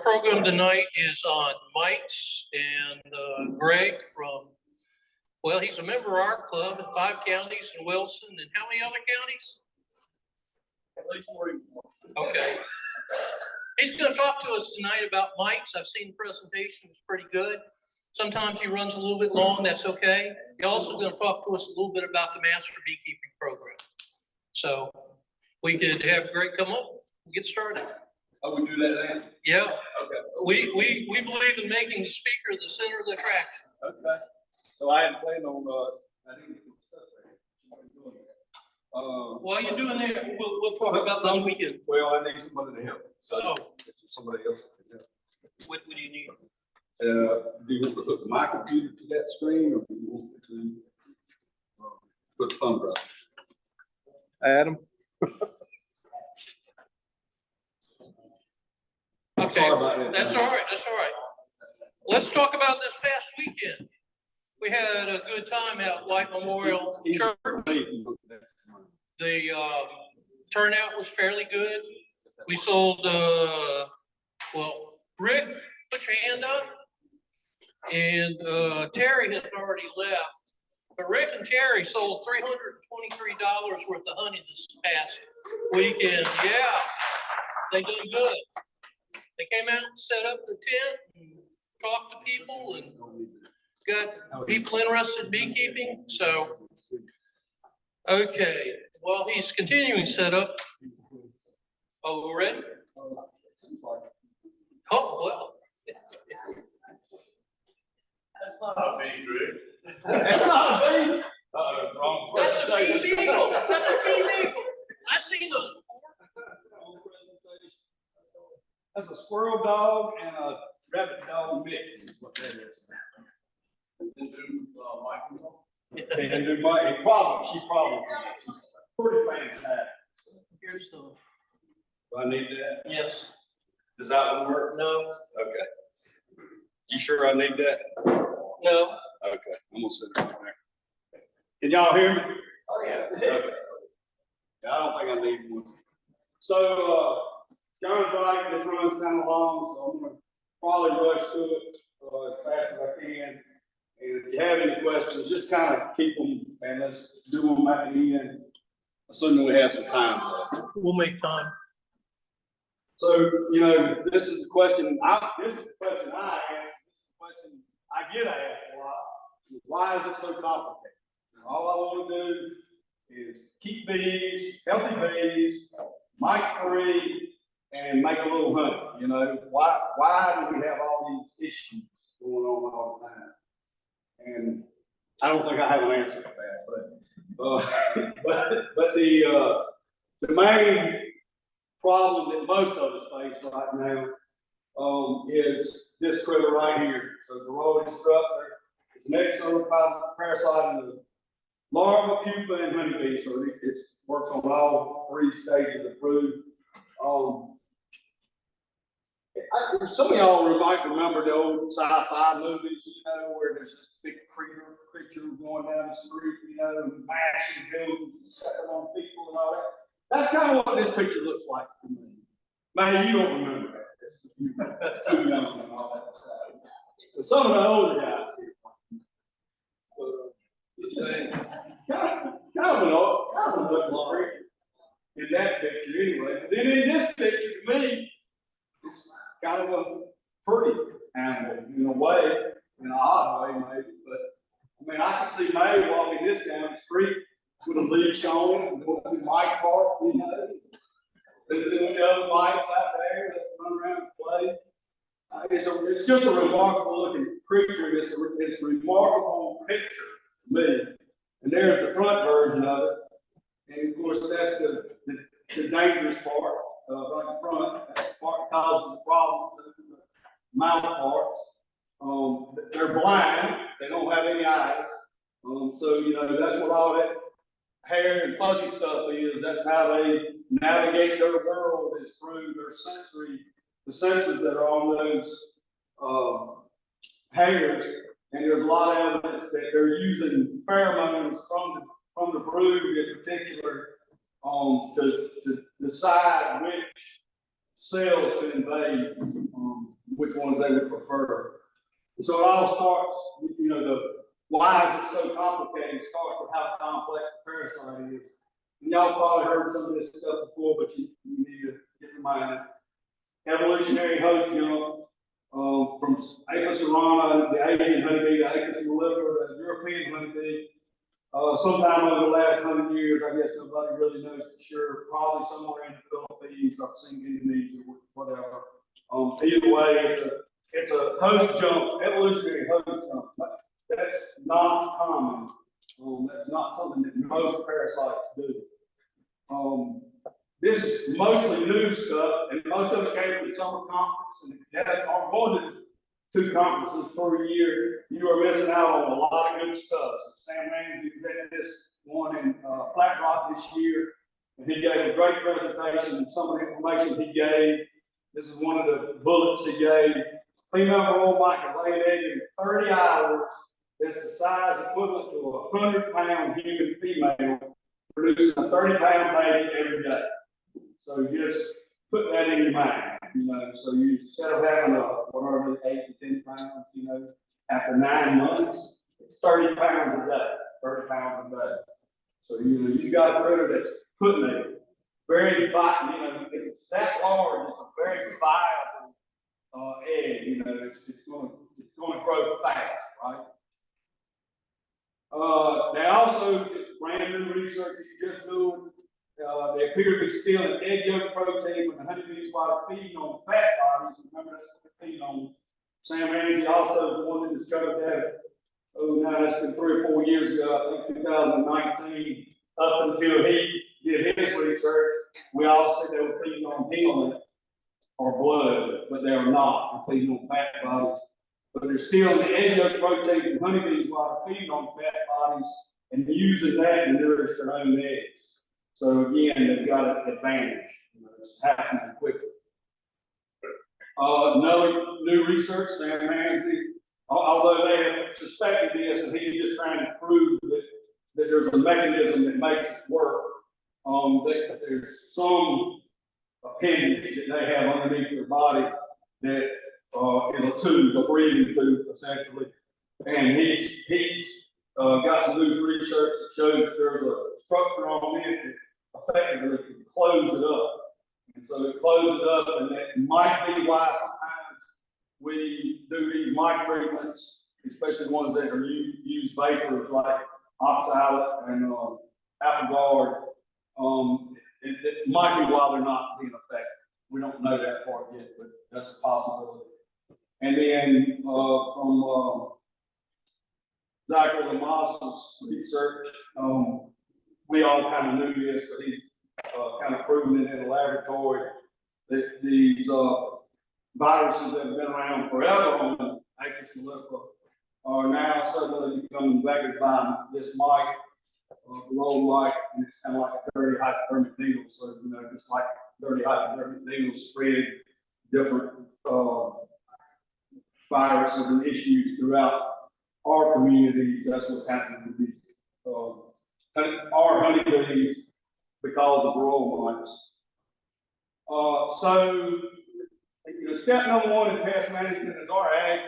program tonight is on mites, and Greg from, well, he's a member of our club in 5 counties in Wilson, and how many other counties? At least 3 more. Okay. He's going to talk to us tonight about mites. I've seen the presentation, it's pretty good. Sometimes he runs a little bit long, that's okay. He's also going to talk to us a little bit about the master beekeeping program. So we could have Greg come up and get started. Oh, we do that now? Yeah. Okay. We believe in making the speaker the center of the attraction. Okay. So I hadn't planned on, I didn't get stuff there. While you're doing that, we'll talk about this weekend. Well, I need somebody to help. So Oh. if there's somebody else that can help. What do you need? Do you want to hook my computer to that screen, or do you want me to put the thumb drive? Adam. Okay, Sorry about that. that's all right, that's all right. Let's talk about this past weekend. We had a good time at White Memorial Church. The turnout was fairly good. We sold, well, Rick, put your hand up. And Terry has already left. But Rick and Terry sold $323 worth of honey this past weekend. Yeah, they did good. They came out and set up the tent and talked to people and got people interested in beekeeping. So, okay, while he's continuing setup. Oh, we're ready? Oh, well. That's not a bee, Greg. That's not a bee. Wrong. That's a bee beagle. That's a bee beagle. I've seen those before. That's a squirrel dog and a rabbit dog mix is what that is. They do microphone. They can do my, she's probably pretty fantastic. Here's the, Do I need that? yes, Does that one work? no, Okay. You sure I need that? no. Okay, I'm gonna sit right there. Can y'all hear me? Oh, yeah. Okay. Yeah, I don't think I need one. So, John's right, this runs kind of long, so I'm gonna probably rush through it as fast as I can. And if you have any questions, just kind of keep them and let's do them at the end, assuming we have some time left. We'll make time. So, you know, this is the question I ask, this is the question I get asked a lot. Why is it so complicated? All I want to do is keep bees, healthy bees, mite-free, and make a little honey. You know, why do we have all these issues going on all the time? And I don't think I have an answer for that, but the main problem that most of us face right now is this critter right here. So the Varroa disruptor, it's an exoparasite in the larva, pupa, and honeybee. So it works on all 3 stages of brood. Some of y'all might remember the old sci-fi movies, you know, where there's this big creature going down the street, you know, and mashing buildings, stepping on people and all that. That's kind of what this picture looks like to me. Man, you don't remember that. Too young and all that stuff. But some of the older guys here, it's just kind of an creature in that picture anyway. But then in this picture, to me, it's kind of a pretty animal in a way, in an odd way maybe. But I mean, I can see May walking this down the street with a leash on and going to my park, you know. There's the other mites out there that run around and play. It's just a remarkable looking creature. It's a remarkable picture to me. And there's the front version of it. And of course, that's the dangerous part right in front. That's the part that causes the problems, the mouth parts. They're blind. They don't have any eyes. So, you know, that's what all that hair and fuzzy stuff is. That's how they navigate their world, is through their the sensors that are on those hairs. And there's a lot of evidence that they're using pheromones from the brood in particular to decide which cells to invade which ones they would prefer. And so it all starts, you know, the why is it so complicated? It starts with how complex the parasite is. And y'all probably heard some of this stuff before, but you need to get reminded. Evolutionary host jump, from Apis cerana, the Asian honeybee, the Apis mellifera, the European honeybee. Sometime over the last 100 years, I guess nobody really knows for sure, probably somewhere in the Philippines, I've seen Indonesia, whatever. Either way, it's a host jump, evolutionary host jump. That's not common. That's not something that most parasites do. This is mostly new stuff, and most of it came from the summer conference. And if you are going to 2 conferences per year, you are missing out on a lot of good stuff. So Sam Ramsey presented this one in Flat Rock this year, and he gave a great presentation. And some of the information he gave, this is one of the bullets he gave. Female Varroa mite can lay an egg in 30 hours. That's the size equivalent to a 100-pound human female, producing a 30-pound baby every day. So just put that in your mind, you know. So you, instead of having whatever 8 to 10 pounds, you know, after 9 months, it's 30 pounds a day, 30 pounds a day. So you know, you got a critter that's putting a very vital, you know, if it's that large, it's a very viable egg. You know, it's going to grow fast, right? They also, brand new research you just doing, they appear to be stealing egg yolk protein from the honeybees while they're feeding on fat bodies. Remember, that's what they're feeding on. Sam Ramsey also is the one that discovered that. Oh, now that's been 3 or 4 years ago, I think 2019. Up until he did his research, we all said they were feeding on hemoglobin or blood, but they are not. They're feeding on fat bodies. But they're stealing the egg yolk protein from honeybees while they're feeding on fat bodies and using that to nourish their own eggs. So again, they've got an advantage. You know, it's happening quickly. Another new research, Sam Ramsey, although they have suspected this, and he's just trying to prove that there's a mechanism that makes it work. There's some appendage that they have underneath their body that is a tube, a breathing tube, essentially. And he's got some new research that shows that there's a structure on it that effectively can close it up. And so it closes it up, and that might be why sometimes we do these mite treatments, especially the ones that are use vapors like oxalate and apple guard. It might be why they're not being effective. We don't know that part yet, but that's a possibility. And then from Dr. Lamas's research, we all kind of knew this, but he's kind of proven it in the laboratory that these viruses that have been around forever on Apis mellifera are now suddenly becoming vectored by this mite, Varroa mite, and it's kind of like a dirty hypodermic needle. So, you know, just like dirty hypodermic needles spread different viruses and issues throughout our communities. That's what's happening with these our honeybees because of Varroa mites. So, you know, step number 1 in pest management is our ag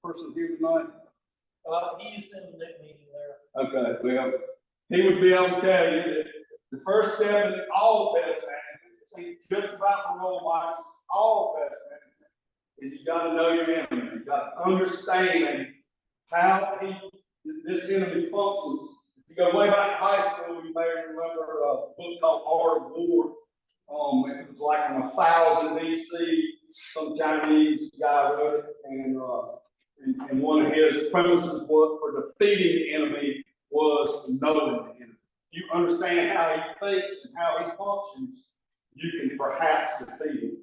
person here tonight. He's in the meeting there. Okay, well, he would be able to tell you that the first step in all pest management, it's just about Varroa mites, all pest management, is you got to know your enemy. You got to understand how this enemy functions. If you go way back to high school, you may remember a book called Art of War. It was like in 1000 BC, some Chinese guy wrote it, and one of his premises for defeating the enemy was knowing the enemy. If you understand how he thinks and how he functions, you can perhaps defeat him.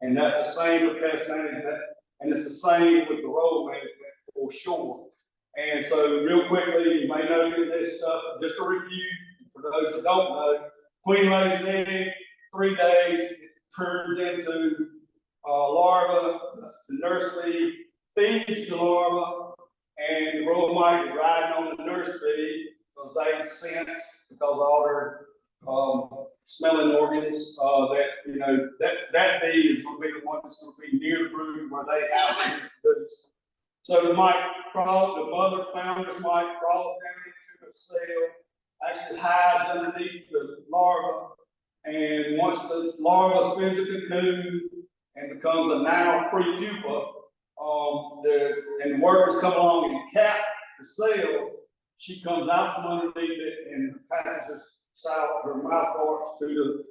And that's the same with pest management, and it's the same with the Varroa management for sure. And so, real quickly, you may know this stuff. Just a review for those that don't know: queen lays an egg, 3 days, it turns into larva. The nurse bee feeds the larva, and the Varroa mite is riding on the nurse bee because they sense, because all their smelling organs, that, you know, that bee is gonna be the one that's gonna be near the brood where they have to produce. So the mite crawls, the mother founders mite crawls down into the cell, actually hides underneath the larva, and once the larva spins a cocoon and becomes a now pre-pupa, and the workers come along and cap the cell, she comes out from underneath it and attaches her mouth parts to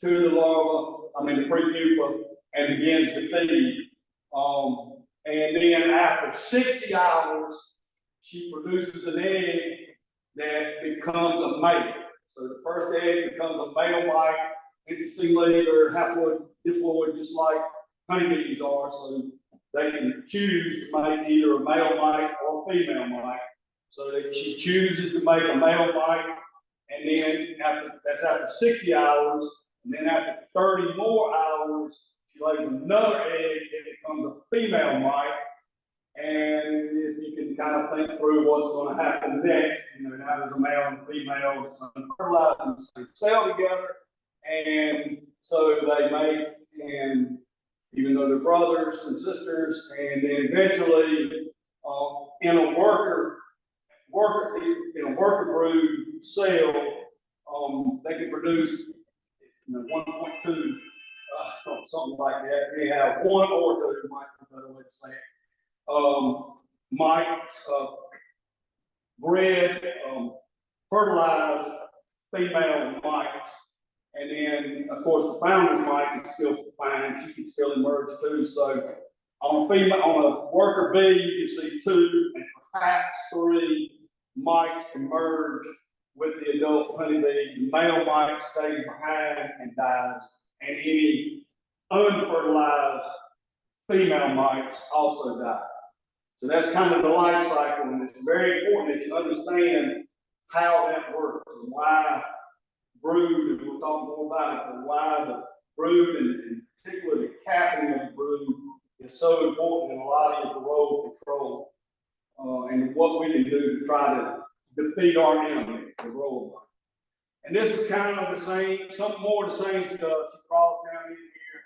the larva, the pre-pupa, and begins to feed. And then after 60 hours, she produces an egg that becomes a male. So the first egg becomes a male mite. Interestingly, they're haploid, diploid, just like honeybees are, so they can choose to make either a male mite or a female mite. So that she chooses to make a male mite, and then after 60 hours, and then after 30 more hours, she lays another egg and becomes a female mite. And if you can kind of think through what's going to happen next, you know, now there's a male and a female that's unfertilized in the same cell together, and so they mate, and even though they're brothers and sisters, and then eventually in a worker brood cell, they can produce 1.2, something like that. They have one or two, might be a better way to say it. Mites, bred, fertilized female mites, and then of course the founder's mite is still fine; she can still emerge too. So on a worker bee, you can see 2 and perhaps 3 mites emerge with the adult honeybee. The male mite stays behind and dies, and any unfertilized female mites also die. So that's kind of the life cycle, and it's very important that you understand how that works and why brood, and we'll talk more about it, but why the brood, and particularly the capping of the brood, is so important in a lot of the role control, and what we can do to try to defeat our enemy, the Varroa. And this is kind of the same, some more of the same stuff. She crawls down in here.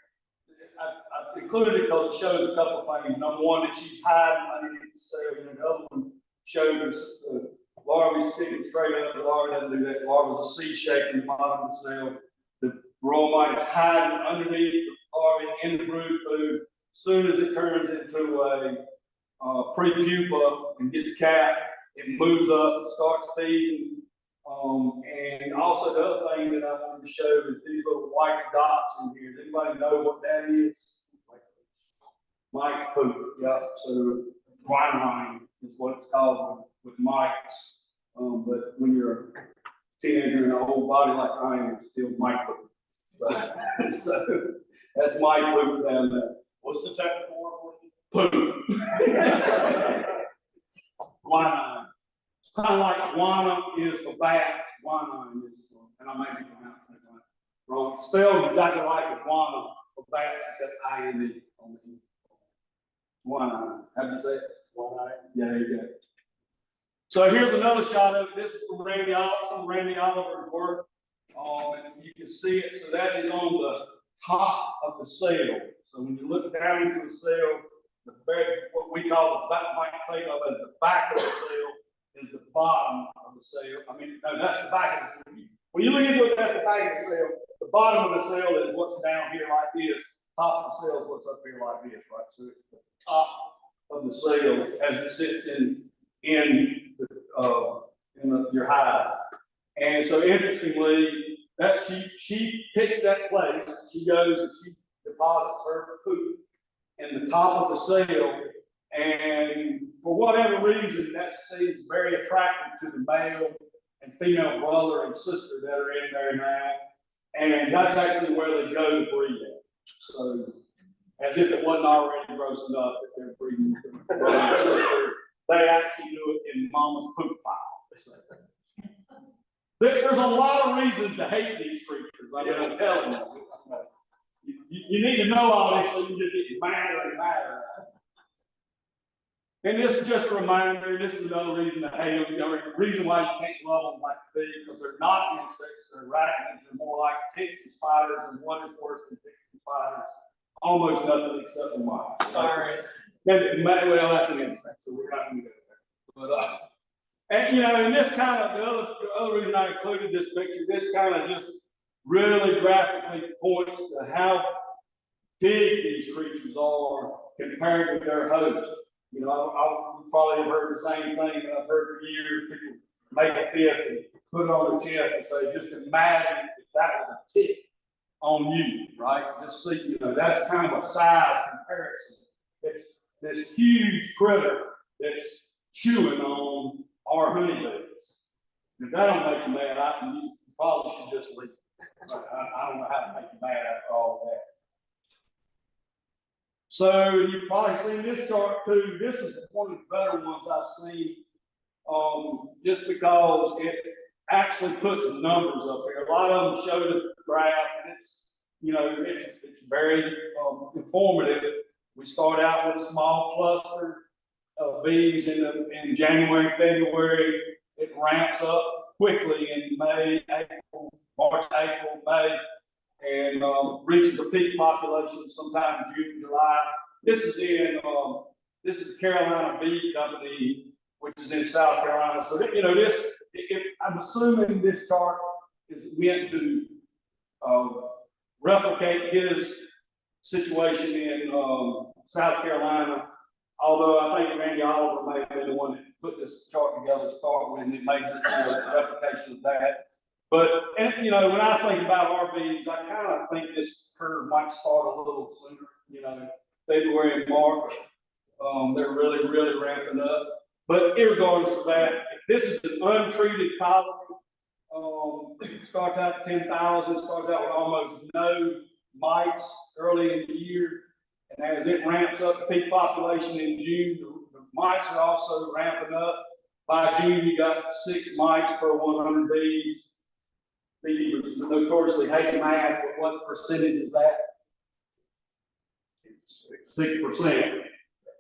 I've included it because it shows a couple of things. Number one, that she's hiding underneath the cell, and the other one shows the larvae sticking straight up. The larva doesn't do that. The larva's a C shape in the bottom of the cell. The Varroa mite is hiding underneath the larvae in the brood food. As soon as it turns into a pre-pupa and gets capped, it moves up, starts feeding. And also the other thing that I wanted to show is these little white dots in here. Does anybody know what that is? Mite poop, yeah. So quinine is what it's called with mites. But when you're a teenager in a whole body like I am, it's still mite poop. So that's mite poop down there. What's the technical word? Poop. Quinine. Kind of like guana is for bats, guanine is for, and I may be pronouncing it wrong. It's spelled exactly like iguana for bats, except I-N-E on the E. Guanine. How do you say it? Guanine. Yeah, there you go. So here's another shot of it. This is from Randy Oliver's work. And you can see it. So that is on the top of the cell. So when you look down into the cell, what we call the back, might think of as the back of the cell, is the bottom of the cell. No, that's the back of the cell. When you look into it, that's the back of the cell. The bottom of the cell is what's down here like this. Top of the cell is what's up here like this, right? So it's the top of the cell as it sits in your hive. And so interestingly, that she picks that place. She goes and she deposits her poop in the top of the cell. And for whatever reason, that seems very attractive to the male and female brother and sister that are in there now. And that's actually where they go to breed at. So, as if it wasn't already gross enough that they're breeding with their brother and sister, they actually do it in mama's poop pile. There's a lot of reasons to hate these creatures. I'm telling you. You need to know all this so you just get madder and madder. And this is just a reminder, this is another reason to hate them, you know, the reason why you can't love them like a bee, because they're not insects, they're arachnids, they're more like ticks and spiders, and what is worse than ticks and spiders? Almost nothing except the mice. Sorry. Well, that's an insect, so we're not gonna go there. But, and you know, and this kind of, the other reason I included this picture, this kind of just really graphically points to how big these creatures are compared to their hosts. You know, I probably have heard the same thing that I've heard for years. People make a fist and put it on their chest and say, just imagine if that was a tick on you, right? Just see, you know, that's kind of a size comparison. It's this huge critter that's chewing on our honeybees. If that don't make you mad, you probably should just leave. I don't know how to make you mad after all that. So you've probably seen this chart too. This is one of the better ones I've seen, just because it actually puts numbers up here. A lot of them show the graph, and it's, you know, it's very informative. We start out with a small cluster of bees in January, February. It ramps up quickly in May, April, March, April, May, and reaches a peak population sometime in June, July. This is the Carolina Bee Company, which is in South Carolina. So, you know, I'm assuming this chart is meant to replicate his situation in South Carolina. Although I think Randy Oliver may have been the one that put this chart together to start with, and it may just be a replication of that. But, and, you know, when I think about our bees, I kind of think this curve might start a little sooner, you know, February and March. They're really, really ramping up. But irregardless of that, if this is an untreated colony, it starts out at 10,000, starts out with almost no mites early in the year. And as it ramps up to peak population in June, the mites are also ramping up. By June, you got 6 mites per 100 bees. Beekeepers notoriously hate math, but what percentage is that? It's 6%.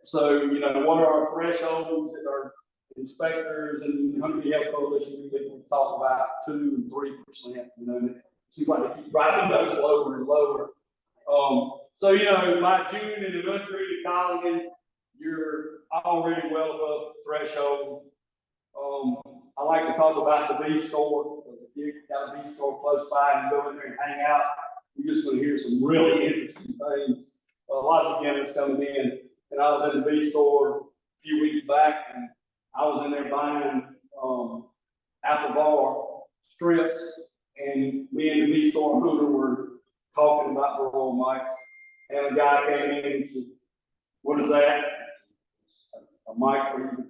So, you know, what are our thresholds that our inspectors and Hungry Health Coalition we talk about 2 and 3%? You know, it seems like they keep driving those lower and lower. So, you know, by June in an untreated colony, you're already well above the threshold. I like to talk about the bee store. If you've got a bee store close by and you go in there and hang out, you're just going to hear some really interesting things. A lot of beginners coming in, and I was in the bee store a few weeks back, and I was in there buying apple bar strips, and me and the bee store owner were talking about Varroa mites, and a guy came in and said, "What is that?" A mite for you.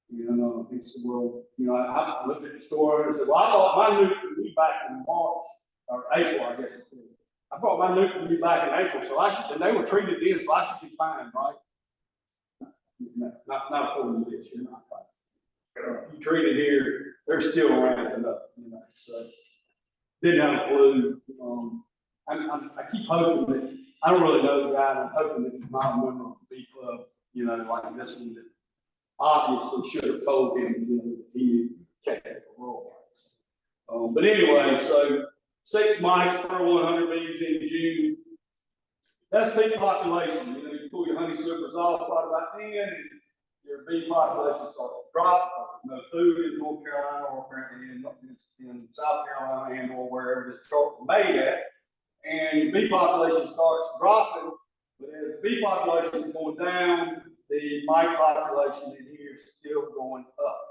You know, he said, "Well, you know, I looked at the store and said, well, I bought my nuke from you back in March or April, I guess it was. I bought my nuke from you back in April, so and they were treated then, so I should be fine, right?" Not according to this, you're not fine. If you treat it here, they're still ramping up, you know, so didn't have a clue. I keep hoping that, I don't really know the guy, and I'm hoping that he's not a member of the bee club, you know, like this one that obviously should have told him, you know, he checked the role. But anyway, so 6 mites per 100 bees in June. That's peak population. You know, you pull your honey supers off right about then, and your bee population starts to drop. No food in North Carolina, or apparently in South Carolina, and or wherever this chart was made at. And your bee population starts dropping, but as the bee population is going down, the mite population in here is still going up.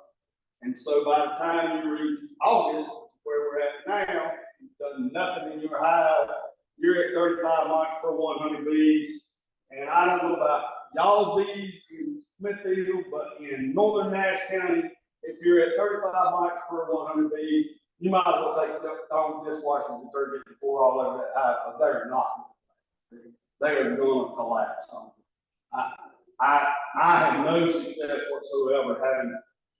And so by the time you reach August, where we're at now, you've done nothing in your hive, you're at 35 mites per 100 bees. And I don't know about y'all's bees in Smithfield, but in northern Nash County, if you're at 35 mites per 100 bees, you might as well take the dishwashing detergent and pour all over that hive, but they're not. They are going to collapse on them. I have no success whatsoever having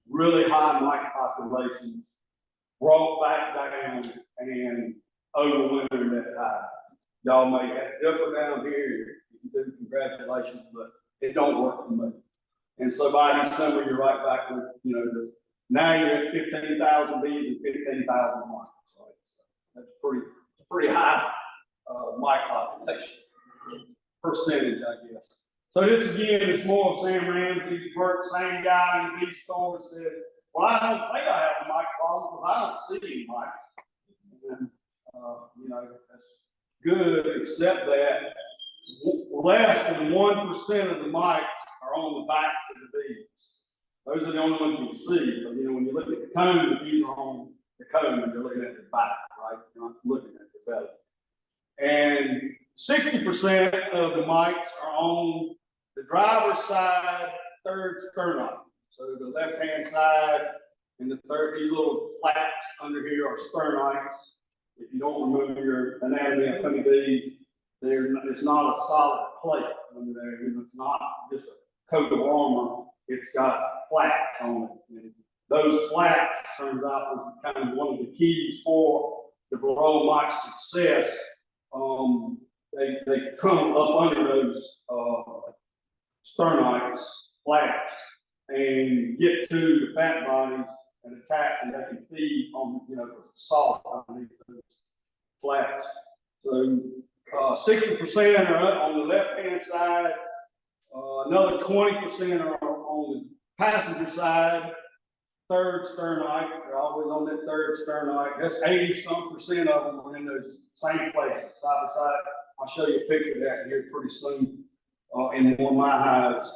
really high mite populations brought back down and overwintering that hive. Y'all may have different down here. If you do, congratulations, but it don't work for me. And so by December, you're right back with, now you're at 15,000 bees and 15,000 mites, right? So that's pretty high, mite population percentage, I guess. So this again is more of Sam Ramsey's work, same guy in Bee Store said, well, I don't think I have a mite problem because I don't see any mites. And, that's good, except that less than 1% of the mites are on the backs of the bees. Those are the only ones you can see. But, when you look at the comb, the bees are on the comb and you're looking at the back, right? You're not looking at the belly. And 60% of the mites are on the driver's side, third sternum. So the left-hand side and the third, these little flaps under here are sternites. If you don't remember your anatomy of honeybees, it's not a solid plate under there. It's not just a coat of armor. It's got flaps on it. And those flaps, turns out, was kind of one of the keys for the Varroa mite success. They come up under those sternites, flaps, and get to the fat bodies and attach, and they can feed on, the salt underneath those flaps. So 60% are on the left-hand side, another 20% are on the passenger side, third sternite. They're always on that third sternite. That's 80-some% of them are in those same places, side by side. I'll show you a picture of that here pretty soon in one of my hives.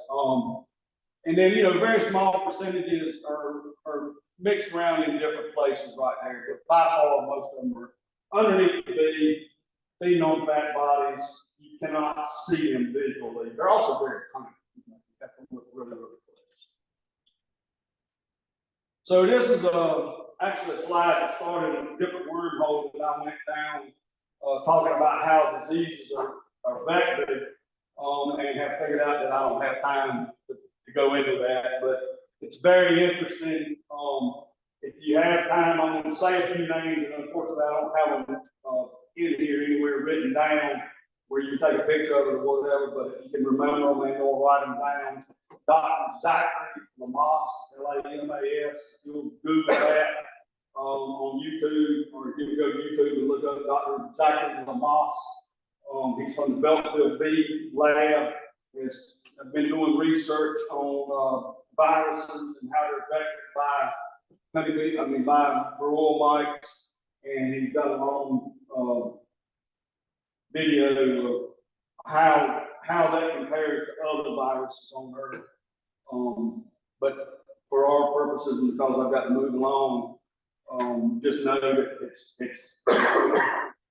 And then, very small percentages are mixed around in different places right there. But by far, most of them are underneath the bee, feeding on fat bodies. You cannot see them visually. They're also very tiny. You have to look really, really close. So this is actually a slide that started in a different wormhole that I went down, talking about how diseases are vectored, and have figured out that I don't have time to go into that, but it's very interesting. If you have time, I'm going to say a few names, and unfortunately, I don't have them in here anywhere written down where you can take a picture of it or whatever, but if you can remember them and or write them down, Dr. Zachary Lamas, Lamas, you'll Google that on YouTube, or you can go to YouTube and look up Dr. Zachary Lamas. He's from the Beltsville Bee Lab. I've been doing research on viruses and how they're vectored by by Varroa mites, and he's got a long video of how that compares to other viruses on Earth. But for our purposes, and because I've got to move along, just know that it's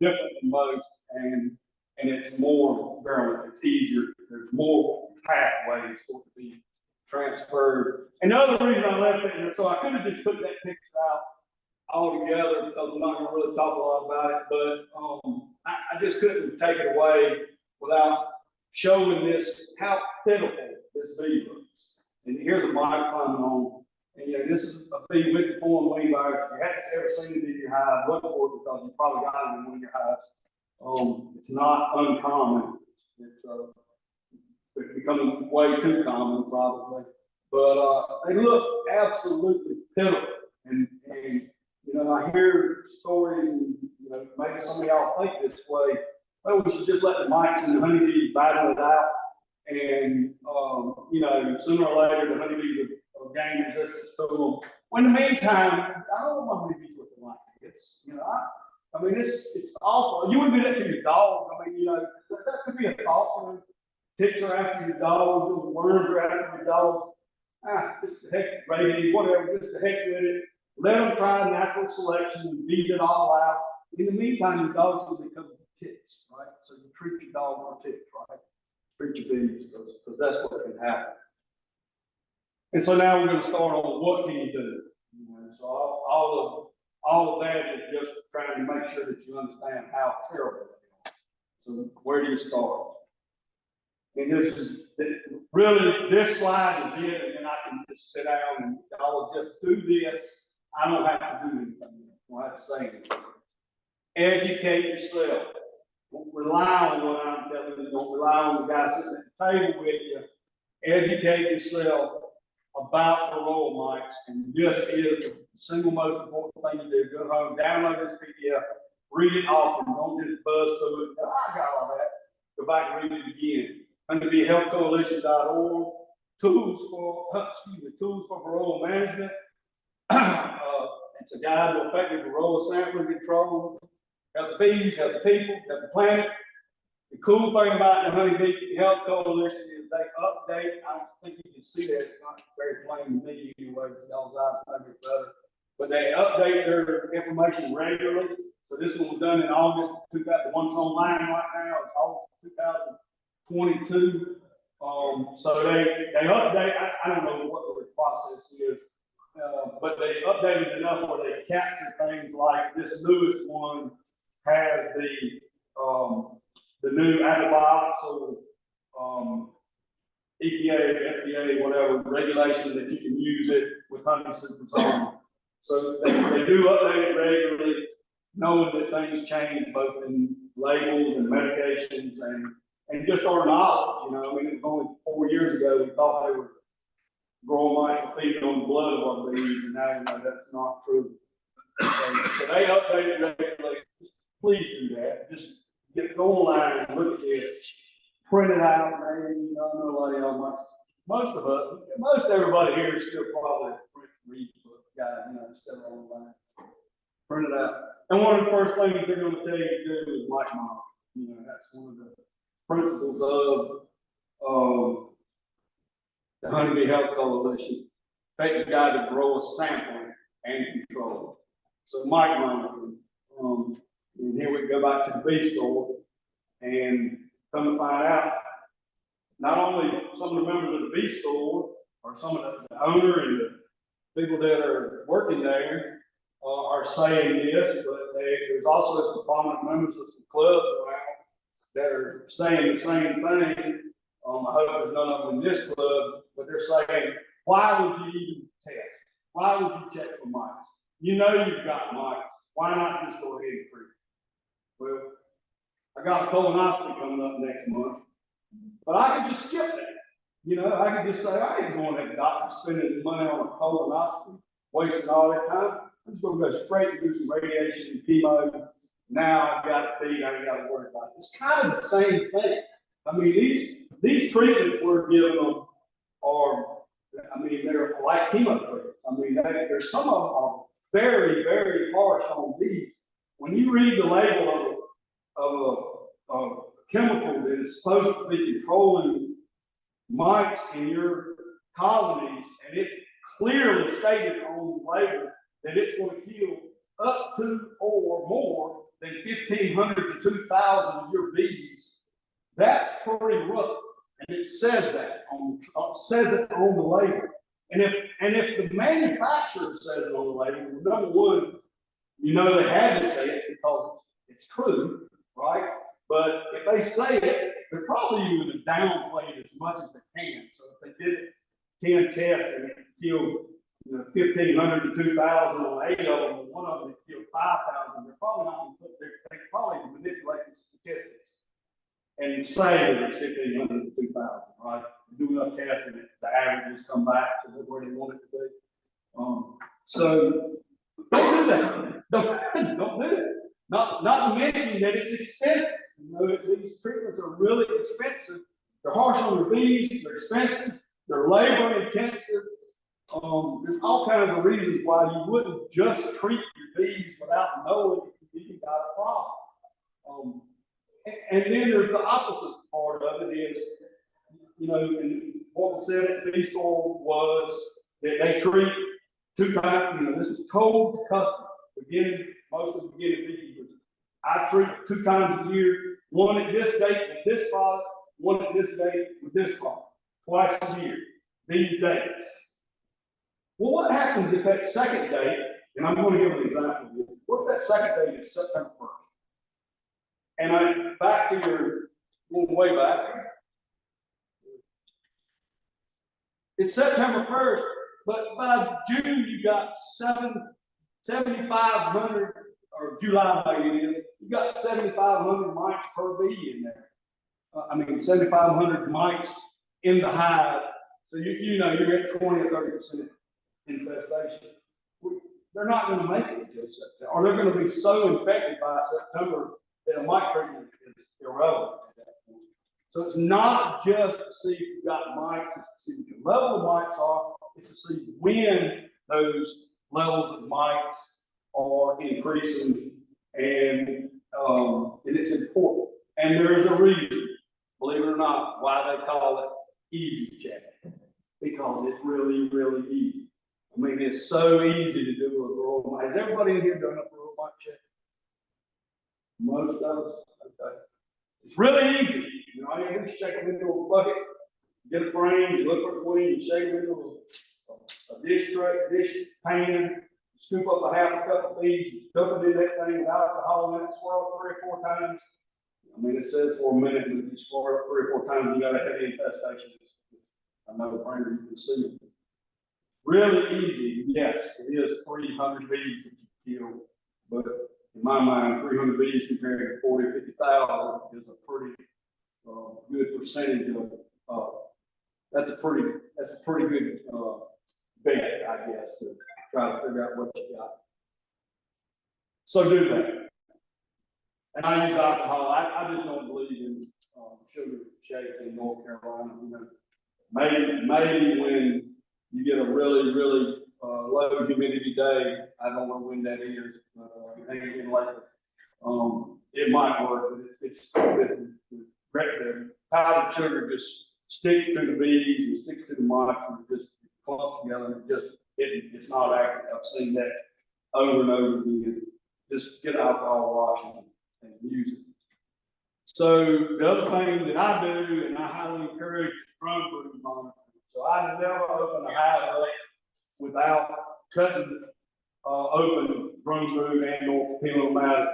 different than most, and it's more virulent. It's easier. There's more pathways for it to be transferred. And the other reason I left it here, so I could have just took that picture out altogether because I'm not going to really talk a lot about it, but I just couldn't take it away without showing this, how pitiful this bee looks. And here's a mite climbing on. And this is a bee with the foreign wing virus. If you haven't ever seen it in your hive, look for it because you probably got it in one of your hives. It's not uncommon. It's becoming way too common, probably. But they look absolutely pitiful. And I hear stories, and maybe some of y'all think this way. Well, we should just let the mites and the honeybees battle it out. And sooner or later, the honeybees will gain resistance to them. Well, in the meantime, I don't want my honeybees looking like this. It's awful. You wouldn't do that to your dog. That could be a thought. Ticks are after your dogs, worms are after your dogs. Just the heck, rabies, whatever, just the heck with it. Let them try natural selection and beat it all out. In the meantime, your dogs will become ticks, right? So you treat your dog for ticks, right? Treat your bees, because that's what can happen. And so now we're going to start on what can you do. So all of that is just trying to make sure that you understand how terrible they are. So where do you start? And this is really, this slide is it, and then I can just sit down and I'll just do this. I don't have to do anything. I don't have to say anything. Educate yourself. Don't rely on what I'm telling you. Don't rely on the guy sitting at the table with you. educate yourself about Varroa mites, and this is the single most important thing you do. Go home, download this PDF, read it often, don't just buzz through it. I got all that. Go back and read it again. UnderbeHealthCoalition.org, tools for Varroa management. It's a guide to effective Varroa sampling control. Help the bees, help the people, help the planet. The cool thing about the Honeybee Health Coalition is they update. I don't think you can see that. It's not very plain to me anyway. Y'all's eyes might be better. But they update their information regularly. So this one was done in August 2000. The one that's online right now is August 2022. So they update. I don't know what the process is, but they updated enough where they capture things like this newest one has the new antibiotics or EPA, FDA, whatever regulation that you can use it with honey superzone. So they do update it regularly, knowing that things change both in labels and medications and just our knowledge. You know, I mean, it was only 4 years ago we thought they were growing mice were feeding on the blood of our bees, and now we know that's not true. So they update it regularly. Please do that. Just go online and look at this, print it out. Maybe nobody else. Most of us, most everybody here is still probably a print read book guy, still online. Print it out. And one of the first things they're going to tell you to do is mite monitor. That's one of the principles of the Honeybee Health Coalition. Effective guide to Varroa sampling and control. So mite monitoring. And here we go back to the bee store, and come to find out, not only some of the members of the bee store, or some of the owner and the people that are working there are saying this, but there's also some prominent members of some clubs around that are saying the same thing. I hope there's none of them in this club, but they're saying, why would you even test? Why would you check for mites? You know you've got mites. Why not just go ahead and treat? Well, I got a colonoscopy coming up next month, but I could just skip that. I could just say, I ain't going to the doctor spending money on a colonoscopy, wasting all that time. I'm just going to go straight and do some radiation and chemo. Now I've got it beat, I ain't got to worry about it. It's kind of the same thing. I mean, these treatments we're giving them they're like chemo treatments. I mean, there's some of them are very, very harsh on these. When you read the label of a chemical that is supposed to be controlling mites in your colonies, and it clearly stated on the label that it's going to kill up to or more than 1,500 to 2,000 of your bees, that's pretty rough. And it says that says it on the label. And if the manufacturer says it on the label, number one, they had to say it because it's true, right? But if they say it, they're probably going to downplay it as much as they can. So if they did 10 tests and it killed 1,500 to 2,000 on 8 of them, and one of them killed 5,000, they're probably not going to put they probably manipulate the statistics and say that it's 1,500 to 2,000, right? Do enough testing, the averages come back to where they want it to be. So don't do that. Don't do it. Not to mention that it's expensive. These treatments are really expensive. They're harsh on the bees. They're expensive. They're labor intensive. There's all kinds of reasons why you wouldn't just treat your bees without knowing if you even got a problem. And then there's the opposite part of it is, and what was said at the bee store was that they treat 2 times, this is told to customers, most of the beginning beekeepers. I treat 2 times a year, one at this date with this product, one at this date with this product, twice a year, these dates. Well, what happens if that second date, and I'm going to give an example of this, what if that second date is September 1st? And back to your, going way back, it's September 1st, but by June you got 7,500, or July maybe it is, you got 7,500 mites per bee in there. 7,500 mites in the hive. So you know, you're at 20 or 30% infestation. They're not gonna make it until September, or they're gonna be so infected by September that a mite treatment is irrelevant at that point. So it's not just to see if you've got mites, it's to see what your level of mites are, it's to see when those levels of mites are increasing, and it's important. And there is a reason, believe it or not, why they call it easy check, because it's really, really easy. I mean, it's so easy to do a Varroa mite. Has everybody in here done a Varroa mite check? Most of us? Okay. It's really easy. You know, all you do is shake them into a bucket, get a frame, you look for the queen, you shake them into a dish tray, dish pan, scoop up a half a cup of bees, you dump it in that thing with alcohol in it, swirl it 3 or 4 times. I mean, it says for a minute, but if you swirl it 3 or 4 times, you got a heavy infestation. I know the brainer, you can see it. Really easy, yes, it is 300 bees that you kill, but in my mind, 300 bees compared to 40 or 50,000 is a pretty good percentage of, that's a pretty good bet, I guess, to try to figure out what you got. So do that. And I use alcohol. I just don't believe in sugar shake in North Carolina. You know, maybe when you get a really, really low humidity day, I don't know when that is, but maybe later. It might work, but it's the powdered sugar just sticks to the bees and sticks to the mites and just clumps together, and it's not accurate. I've seen that over and over again. Just get alcohol wash and use it. So the other thing that I do, and I highly encourage, is drone brood monitoring. So I never open a hive up without cutting open drone brood and or peeling them out.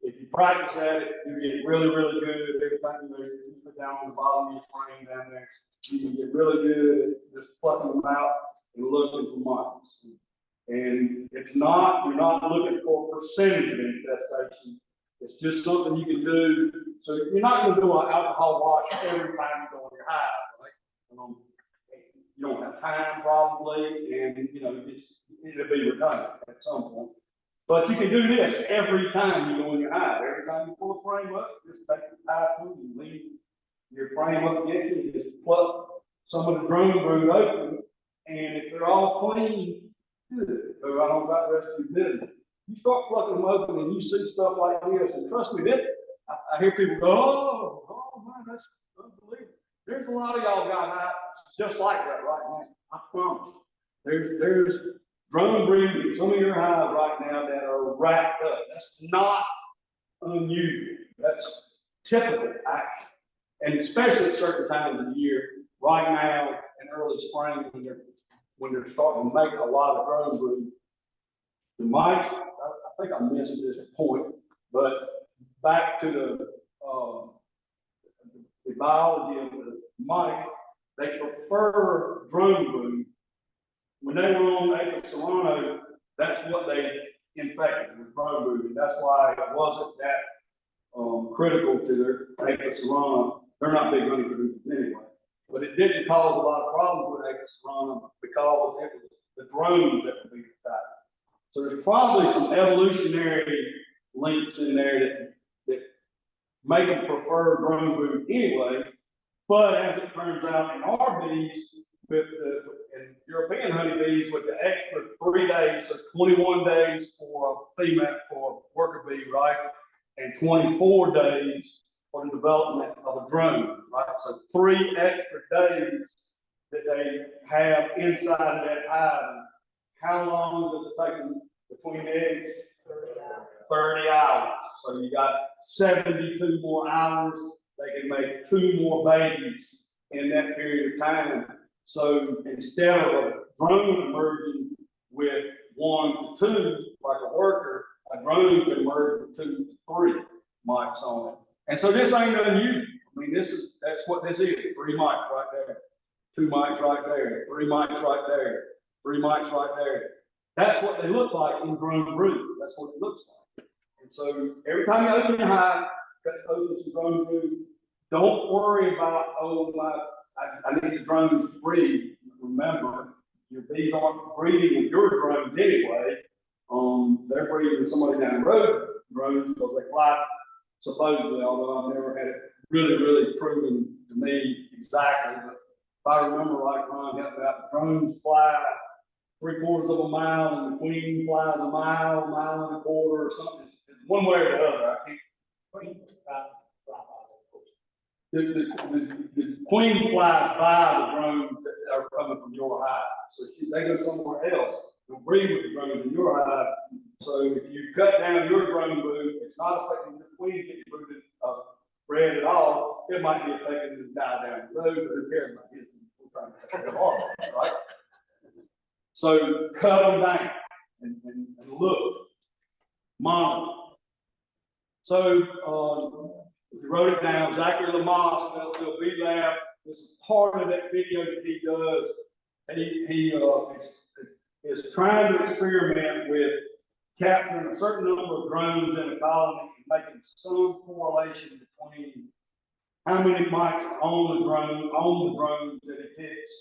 If you practice at it, you get really, really good at everything you put down on the bottom of your frame down there. You can get really good at just plucking them out and looking for mites. And you're not looking for a percentage of infestation. It's just something you can do. So you're not going to do an alcohol wash every time you go in your hive, right? You don't have time probably, and you know, it'll be redundant at some point. But you can do this every time you go in your hive. Every time you pull a frame up, just take the hive food and leave your frame up against it, and just pluck some of the drone brood open. And if they're all clean, good. So I don't got the rest of your business. You start plucking them open and you see stuff like this, and trust me, I hear people go, oh man, that's unbelievable. There's a lot of y'all got hives just like that right now. I promise. There's drone breeding in some of your hives right now that are racked up. That's not unusual. That's typical, actually. And especially at certain times of the year, right now in early spring, when they're starting to make a lot of drone brood. The mites, I think I missed this point, but back to the biology of the mite, they prefer drone brood. When they were on Apis cerana, that's what they infected with drone brood, and that's why it wasn't that critical to their Apis cerana. They're not big honey producers anyway, but it didn't cause a lot of problems with Apis cerana because it was the drones that were being attacked. So there's probably some evolutionary links in there that make them prefer drone brood anyway. But as it turns out, in our bees, in European honeybees, with the extra 3 days, so 21 days for a female, for a worker bee, right? And 24 days for the development of a drone, right? So 3 extra days that they have inside of that hive. How long does it take them between eggs? 30 hours. So you got 72 more hours. They can make 2 more babies in that period of time. So instead of a drone emerging with 1 to 2, like a worker, a drone can emerge with 2 to 3 mites on it. And so this ain't unusual. I mean, that's what this is. 3 mites right there, 2 mites right there, 3 mites right there, 3 mites right there. That's what they look like in drone brood. That's what it looks like. And so every time you open your hive, open some drone brood. Don't worry about, oh, I need the drones to breed. Remember, your bees aren't breeding with your drones anyway. They're breeding with somebody down the road, drones, because they fly supposedly, although I've never had it really proven to me exactly. But if I remember like Ron helped out, drones fly 3/4 of a mile and the queen flies a mile and a quarter or something. It's one way or the other. I can't. The queen flies by the drones that are coming from your hive. So they go somewhere else and breed with the drones in your hive. So if you cut down your drone brood, it's not affecting the queen getting brooded bred at all. It might be affecting the guy down the road, but who cares about his? We're trying to take care of our, right? So cut them down and look, monitor. So if you wrote it down, Zachary Lamosse, Belleville Bee Lab. This is part of that video that he does. He is trying to experiment with capturing a certain number of drones in a colony and making some correlation between how many mites are on the drones that he picks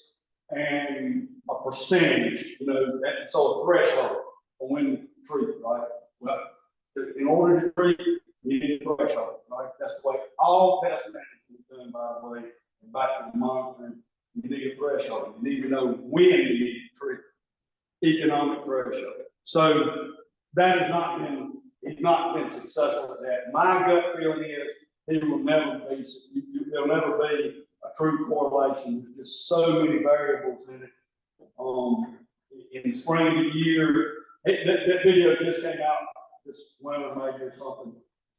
and a percentage, that, so a threshold for when to treat, right? Well, in order to treat, you need a threshold, right? That's the way all pest management is done, by the way. And back to the monitoring, you need a threshold. You need to know when you need to treat. Economic threshold. So that has not been, he's not been successful at that. My gut feeling is he will never be, there'll never be a true correlation. There's just so many variables in it. In the spring of the year, that video just came out this winter, maybe or something,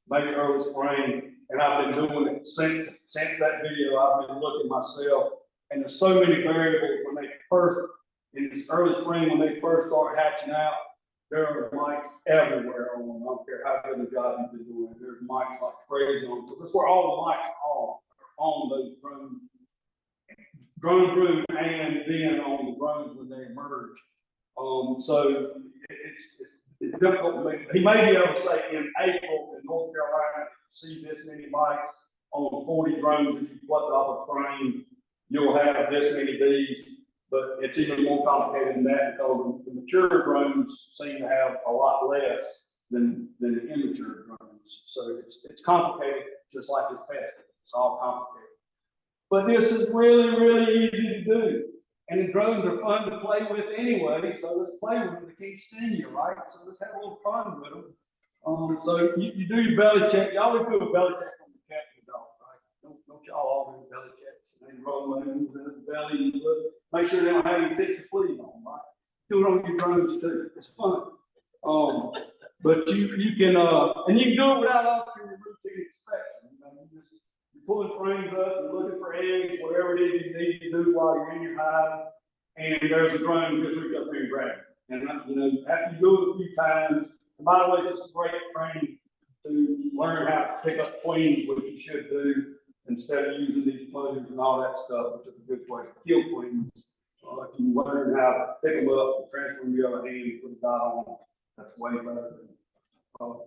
maybe early spring, and I've been doing it since that video. I've been looking myself, and there's so many variables when they first, in this early spring, when they first start hatching out, there are mites everywhere on them. I don't care how good a job you've been doing. There's mites like crazy on them. That's where all the mites are on those drone brood and then on the drones when they emerge. So it's difficult to make. He may be able to say in April in North Carolina, see this many mites on 40 drones. If you pluck off a frame, you'll have this many bees. But it's even more complicated than that because the mature drones seem to have a lot less than the immature drones. So it's complicated, just like this pest. It's all complicated. But this is really easy to do. And the drones are fun to play with anyway, so let's play with them. They can't sting you, right? So let's have a little fun with them. So you do your belly check. You always do a belly check on the cat and the dog, right? Don't y'all all do belly checks. And roll in the belly and look. Make sure they don't have any ticks or fleas on them, right? Do it on your drones too. It's fun. But you can and you can do it without altering your routine inspection. You're pulling frames up, you're looking for eggs, whatever it is you need to do while you're in your hive, and there's a drone, just reach up there and grab it. And after you do it a few times, and by the way, this is great training to learn how to pick up queens, which you should do instead of using these pluggers and all that stuff, which is a good way to kill queens. If you learn how to pick them up and transfer them to the other hand and put a dot on them, that's way better than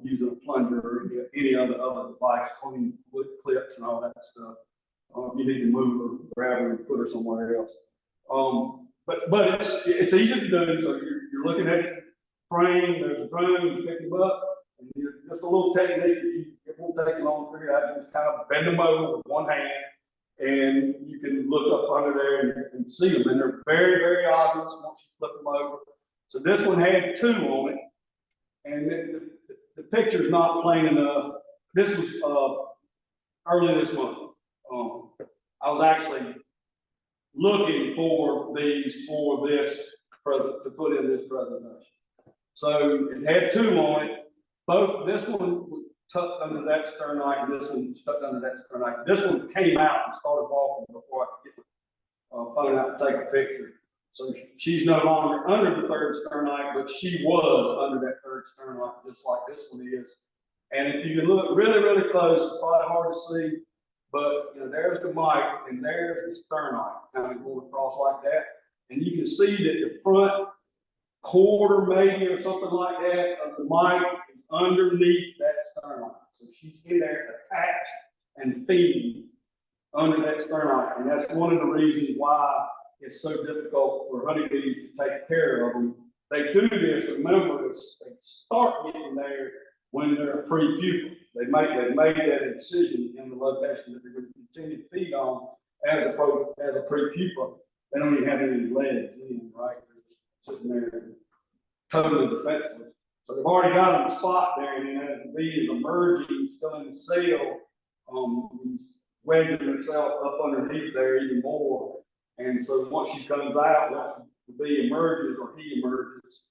using a plunger or any other device, clean clips and all that stuff. You need to move her, grab her, and put her somewhere else. But it's easy to do. So you're looking at the frame, there's a drone, you pick them up, and just a little technique that it won't take you long to figure out. You just kind of bend them over with one hand, and you can look up under there and see them. And they're very obvious once you flip them over. So this one had 2 on it, and the picture's not plain enough. This was early this month. I was actually looking for these for this to put in this presentation. So it had 2 on it. This one was tucked under that sternite, and this one was tucked under that sternite. This one came out and started walking before I could get the phone out and take a picture. So she's no longer under the 3rd sternite, but she was under that 3rd sternite, just like this one is. And if you can look really close, it's probably hard to see, but there's the mite and there's the sternite kind of going across like that. And you can see that the front quarter maybe or something like that of the mite is underneath that sternite. So she's in there attached and feeding under that sternite. and that's one of the reasons why it's so difficult for honeybees to take care of them. They do this, remember, they start getting there when they're a pre-pupil. They've made that decision in the location that they're going to continue to feed on as a pre-pupil. They don't even have any legs in, right? They're sitting there totally defenseless. So they've already got them in the spot there, and then as the bee is emerging, still in the cell, he's wedging herself up underneath there even more. And so once she comes out, once the bee emerges or he emerges,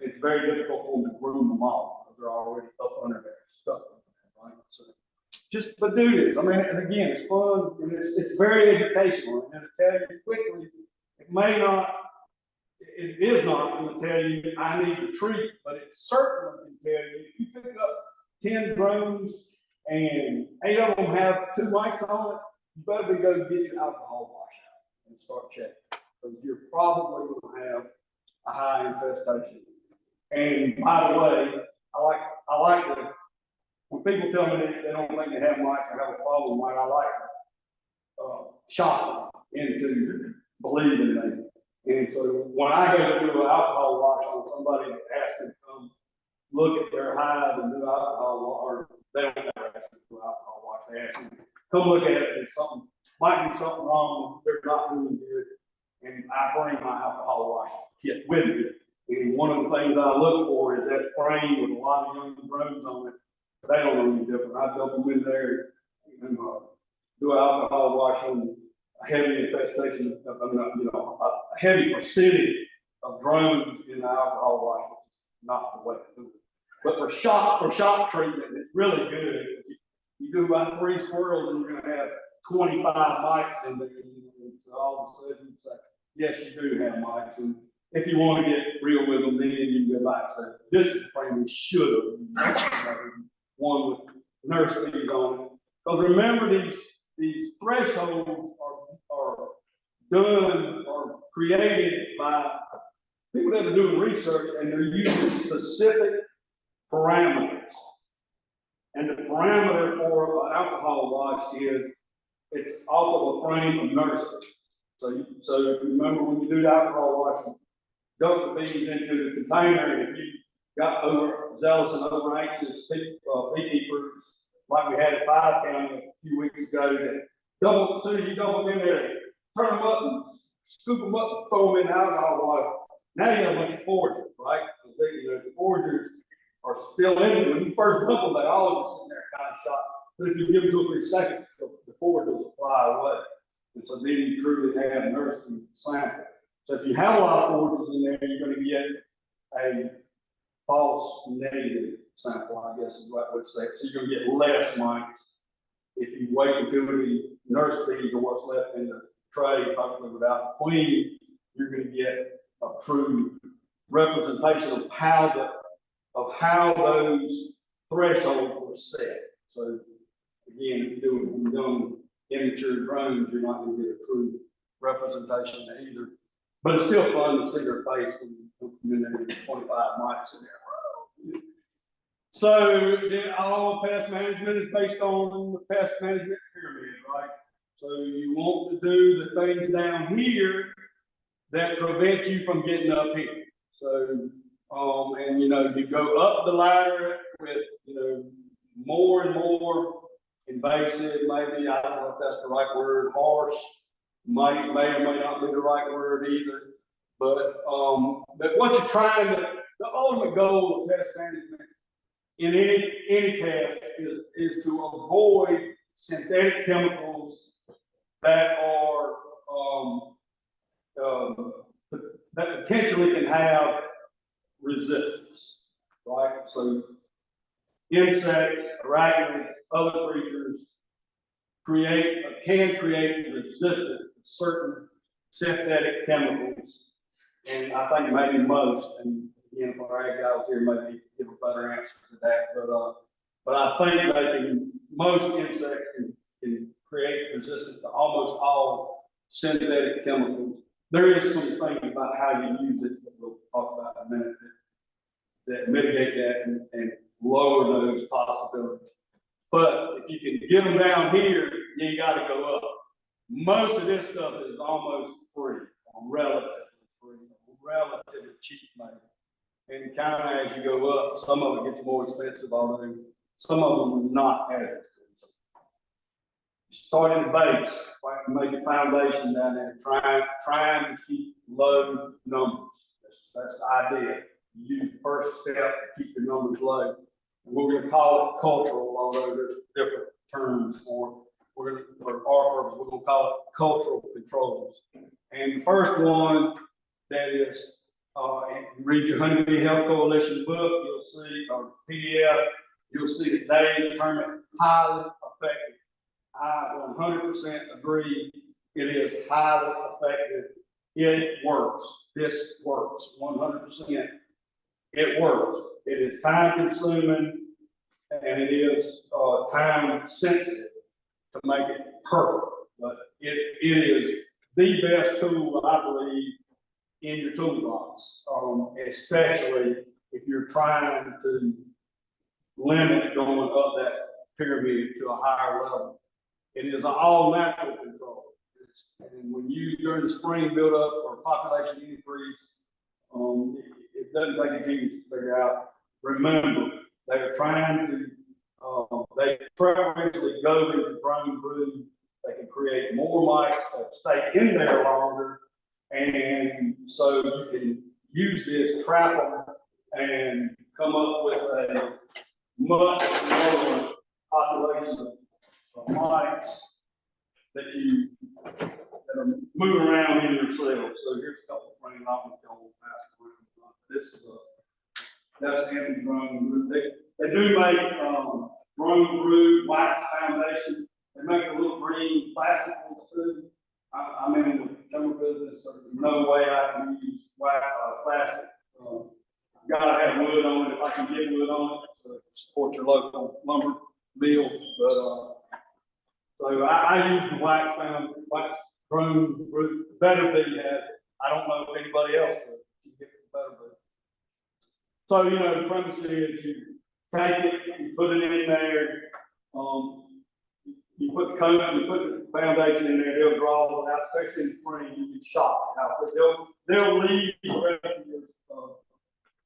it's very difficult for them to groom them off because they're already up under there, stuck, right? So but do this. I mean, and again, it's fun and it's very educational. And to tell you quickly, it is not going to tell you I need to treat, but it certainly can tell you if you pick up 10 drones and 8 of them have 2 mites on it, you better go get your alcohol wash out and start checking. Because you're probably going to have a high infestation. And by the way, I like to, when people tell me they don't think they have mites or have a problem with mites, I like to shock them into believing me. And so when I go to do an alcohol wash on somebody that asks them to come look at their hive and do alcohol wash, or they don't ever ask them to do alcohol wash, they ask them to come look at it and might be something wrong, they're not doing good. And I bring my alcohol wash kit with me. And one of the things I look for is that frame with a lot of young drones on it. They don't know any different. I dump them in there and do an alcohol wash on a heavy infestation, a heavy percentage of drones in the alcohol wash, which is not the way to do it. But for shock treatment, it's really good. You do about 3 swirls and you're going to have 25 mites in there. And so all of a sudden you say, yes, you do have mites. And if you want to get real with them, then you can go back and say, this is the frame we should have. One with nurse bees on it. Because remember, these thresholds are done or created by people that are doing research, and they're using specific parameters. And the parameter for an alcohol wash is it's off of a frame of nursery. So if you remember when you do the alcohol washing, dump the bees into the container, and if you got overzealous and over anxious beekeepers, like we had at 5 County a few weeks ago, that as soon as you dump them in there, turn them up and scoop them up and throw them in the alcohol water. Now you have a bunch of foragers, right? The foragers are still in it. When you first dump them, they all are sitting there kind of shot. But if you give them 2 or 3 seconds, the foragers will fly away. And so then you truly have nursery sample. So if you have a lot of foragers in there, you're going to get a false negative sample, I guess is what I would say. So you're going to get less mites if you wait until the nurse bees or what's left in the tray, hopefully without the queen. You're going to get a true representation of how those thresholds were set. So again, if you're doing immature drones, you're not going to get a true representation either. But it's still fun to see their face when you come in there with 25 mites in there. So all pest management is based on the pest management pyramid, right? So you want to do the things down here that prevent you from getting up here. So, and you go up the ladder with, more and more invasive, maybe, I don't know if that's the right word, harsh, may or may not be the right word either. But what you're trying to, the ultimate goal of pest management in any pest is to avoid synthetic chemicals that are that potentially can have resistance, right? So insects, arachnids, other creatures can create resistance to certain synthetic chemicals, and I think maybe most. And again, if our ag guys here, maybe give a better answer to that. But I think most insects can create resistance to almost all synthetic chemicals. There is some things about how you use it that we'll talk about in a minute that mitigate that and lower those possibilities. But if you can get them down here, you got to go up. Most of this stuff is almost free, or relatively cheap maybe. And kind of as you go up, some of it gets more expensive, although some of them are not as expensive. Start in the base, like make a foundation down there, trying to keep low numbers. That's the idea. You use the first step to keep the numbers low. And we're going to call it cultural, although there's different terms for it. For our purpose, we're going to call it cultural controls. And the first one that is, read your Honeybee Health Coalition book, you'll see, or PDF, you'll see that they determine highly effective. I 100% agree. It is highly effective. It works. This works 100%. It works. It is time consuming and it is time sensitive to make it perfect. But it is the best tool, I believe, in your toolbox, especially if you're trying to limit going up that pyramid to a higher level. It is an all natural control. And when used during the spring buildup or population increase, it doesn't take a genius to figure out. Remember, they are trying to, they preferentially go into drone brood. They can create more mites that stay in there longer. And so you can use this, trap them, and come up with a much lower population of mites that are moving around in your cells. So here's a couple of frames I'm going to pass around. This is that's the empty drone brood. They do make drone brood wax foundation. They make a little green plastic ones too. I'm in the timber business, so there's no way I can use plastic. Gotta have wood on it if I can get wood on it to support your local lumber mill. But so I use the wax drone brood. Better Bee has it. I don't know if anybody else does. You get the Better Bee. So you know the premise is you take it, you put it in there. You put the foundation in there, they'll draw it out, especially in the spring, you get shocked how they'll leave the rest of your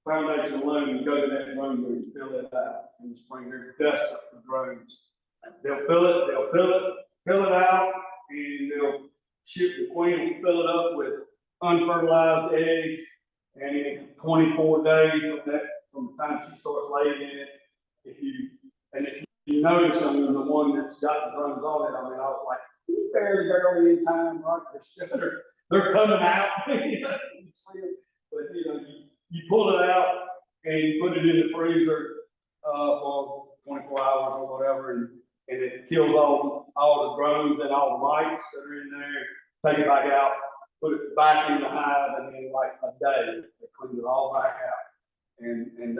foundation alone and go to that room where you fill it out in the spring. They're desperate for drones. They'll fill it out, and they'll ship the queen will fill it up with unfertilized eggs, and in 24 days from the time she starts laying in it, if you notice them, the one that's got the drones on it, I mean, I was like, barely in time, right? They're coming out. You see them, but you pull it out and you put it in the freezer for 24 hours or whatever, and it kills all the drones and all the mites that are in there. Take it back out, put it back in the hive, and in like a day, they clean it all back out, and then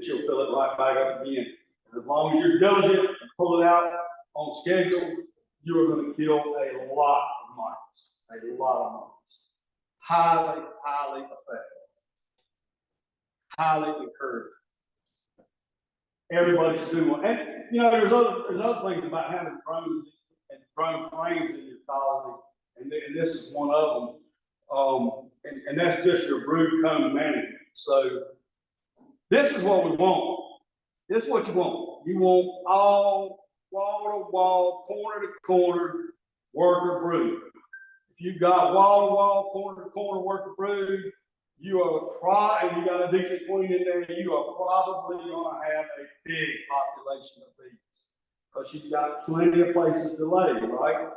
she'll fill it right back up again. As long as you're diligent and pull it out on schedule, you are going to kill a lot of mites. Highly effective. Highly encouraged. Everybody should do one. And there's other things about having drones and drone frames in your colony, and this is one of them. And that's just your brood comb management. So this is what we want. This is what you want. You want all wall to wall, corner to corner, worker brood. If you've got wall to wall, corner to corner worker brood, you got a decent queen in there, you are probably going to have a big population of bees because she's got plenty of places to lay, right?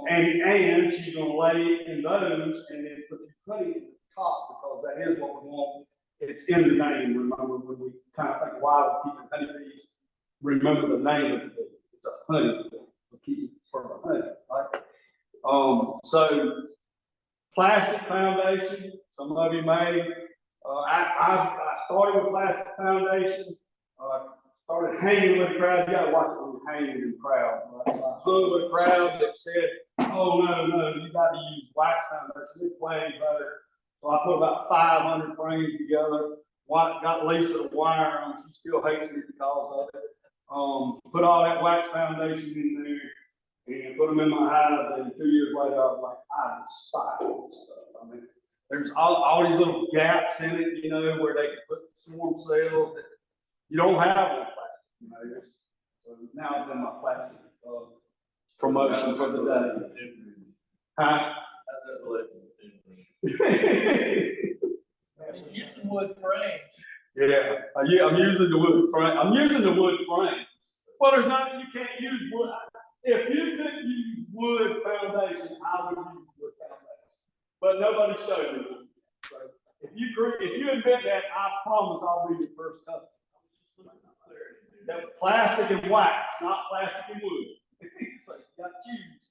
And she's going to lay in those and then put your honey at the top because that is what we want. It's in the name. Remember when we kind of think, why we keep honeybees? Remember the name of the bee. It's a honey bee. We keep it for the honey, right? So plastic foundation. Some of you may. I started with plastic foundation. Started hanging with a crowd. You got to watch when you're hanging in the crowd. Right? I hung with a crowd that said, "Oh no, you got to use wax foundation. It's way better." So I put about 500 frames together. Got Lisa to wire on. She still hates me because of it. Put all that wax foundation in there. and put them in my hive, and 2 years later, I was like, I despise this stuff. I mean, there's all these little gaps in it, you know, where they can put swarm cells that you don't have on plastic, you know. So now I've done my plastic, promotion for the day. Huh? Using wood frames. Yeah, I'm using the wood frame. I'm using the wood frame. Well, there's nothing you can't use wood. If you could use wood foundation, I would use wood foundation. But nobody showed me. So if you invent that, I promise I'll be your first customer. That plastic and wax, not plastic and wood. So you got to choose.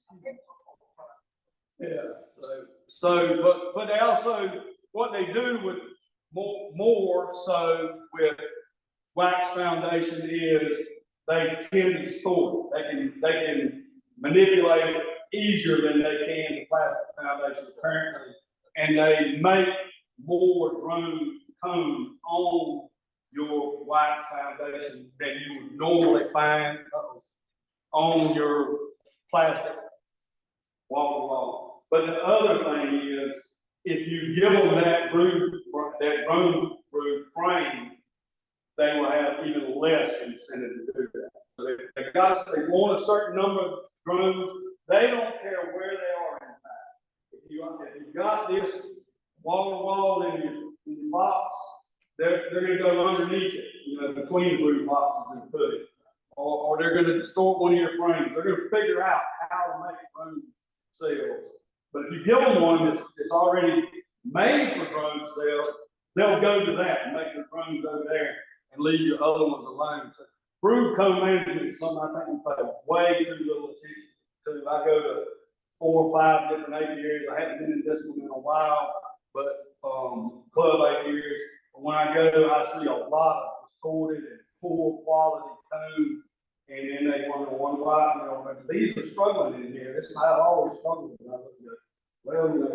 Yeah. But they also, what they do with more so with wax foundation is they tend to store it. They can manipulate it easier than they can the plastic foundation currently, and they make more drone cone on your wax foundation than you would normally find on your plastic wall. But the other thing is, if you give them that drone brood frame, they will have even less incentive to do that. So they want a certain number of drones. They don't care where they are in fact. If you got this wall to wall in your box, they're going to go underneath it, you know, between the brood boxes and put it. Or they're going to distort one of your frames. They're going to figure out how to make drone cells. But if you give them one that's already made for drone cells, they'll go to that and make their drones over there and leave your other ones alone. So brood cone management is something I think we pay way too little attention to. I go to 4 or 5 different apiaries. I haven't been in this one in a while, but club apiaries. But when I go, I see a lot of distorted and poor quality cone. And then they wonder why, you know, these are struggling in here. This is how I've always struggled when I look at it. Well, you know,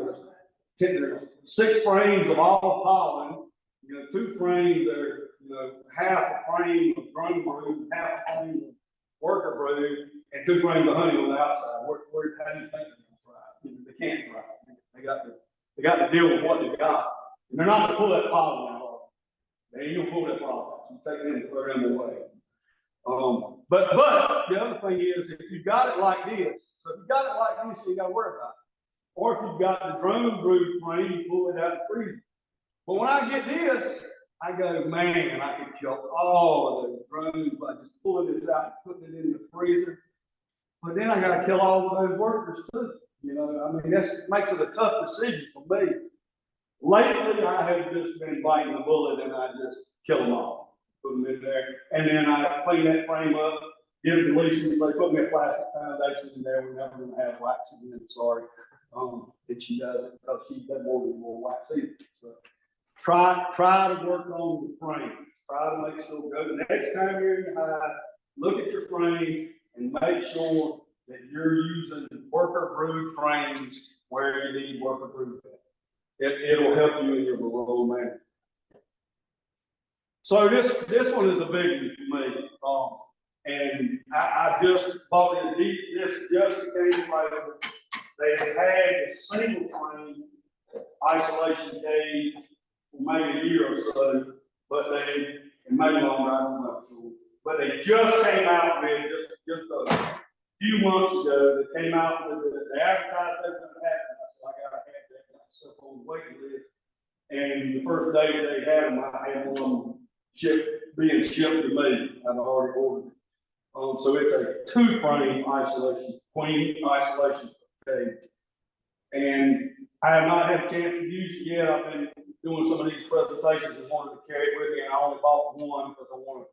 there's 6 frames of all pollen, you know, 2 frames that are, you know, half a frame of drone brood, half a frame of worker brood, and 2 frames of honey on the outside. How do you think they're going to thrive? You know, they can't thrive. They got to deal with what they got. And they're not going to pull that pollen out of them. They ain't going to pull that pollen out. You take them and throw them away. But the other thing is, if you got it like this, so if you got it like this, you got to worry about it. Or if you've got the drone brood frame, you pull it out and freeze it. But when I get this, I go, man, I can kill all of those drones by just pulling this out and putting it in the freezer. But then I got to kill all of those workers too. You know, I mean, that makes it a tough decision for me. Lately, I have just been biting the bullet and I just kill them all. Put them in there, and then I clean that frame up, give it to Lisa, and say, put me a plastic foundation in there. We're never going to have wax again. Sorry, that she does it because she doesn't want any more wax either. So try to work on the frame. Try to make sure. Go the next time you're in your hive, look at your frame and make sure that you're using worker brood frames where you need worker brood. It'll help you in your Varroa management. So this one is a big one for me, and I just bought this just came later. They had a single frame isolation cage for maybe a year or so, but maybe longer, I don't know, sure. But they just came out with just a few months ago. They came out with the advertised they were going to have it. I said, I gotta have that stuff on the waiting list. And the first day that they had them, I had one being shipped to me. I've already ordered it. So it's a 2-frame isolation, queen isolation cage. And I have not had a chance to use it yet. I've been doing some of these presentations and wanted to carry it with me, and I only bought one because I want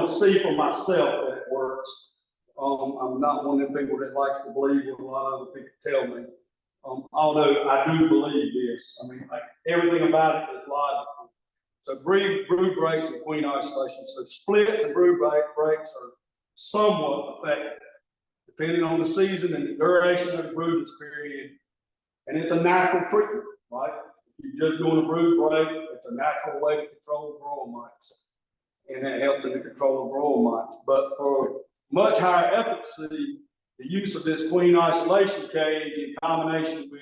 to see for myself that it works. I'm not one of them people that likes to believe what a lot of other people tell me. Although I do believe this. I mean, like, everything about it is logical. So brood breaks and queen isolation. So splits and brood breaks are somewhat effective, depending on the season and the duration of the brooding period. And it's a natural treatment, right? If you're just doing a brood break, it's a natural way to control Varroa mites. And that helps in the control of Varroa mites. But for much higher efficacy, the use of this queen isolation cage in combination with,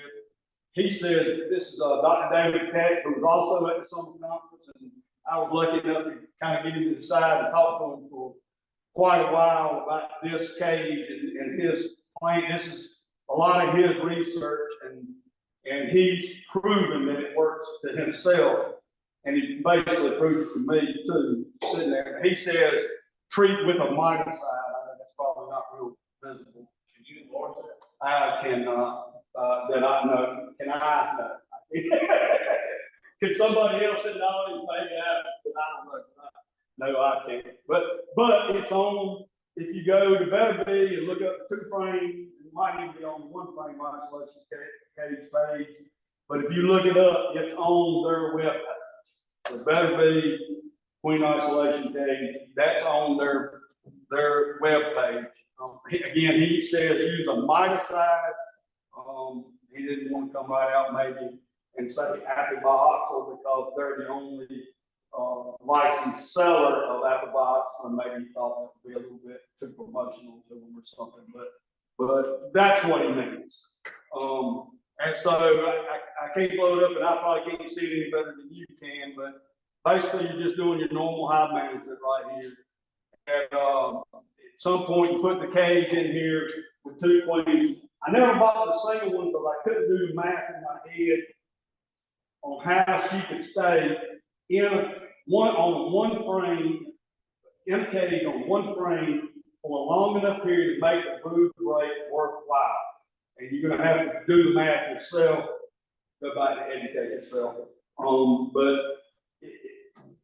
he says, this is Dr. David Peck, who was also at the summer conference, and I was lucky enough to kind of get him to the side and talk to him for quite a while about this cage and his plan. This is a lot of his research, and he's proven that it works to himself, and he basically proved it to me too, sitting there. He says, treat with a miticide. That's probably not real visible. Can you enlarge that? I cannot, that I know. Can I know? Can somebody else that knows and make it out? I don't know. No, I can't. But it's on, if you go to Better Be and look up the 2 frame, it might even be on the 1 frame isolation cage page. But if you look it up, it's on their webpage. The Better Be queen isolation cage, that's on their webpage. Again, he says use a miticide. He didn't want to come right out maybe and say Apple because they're the only licensed seller of Apple, and maybe he thought that would be a little bit too promotional to them or something, but that's what he means. And so I can't blow it up, and I probably can't see it any better than you can, but basically you're just doing your normal hive management right here. And at some point you put the cage in here with 2 queens. I never bought the single one because I couldn't do the math in my head on how she could stay on one frame, in a cage on 1 frame for a long enough period to make the brood break worthwhile. And you're going to have to do the math yourself, go back and educate yourself. But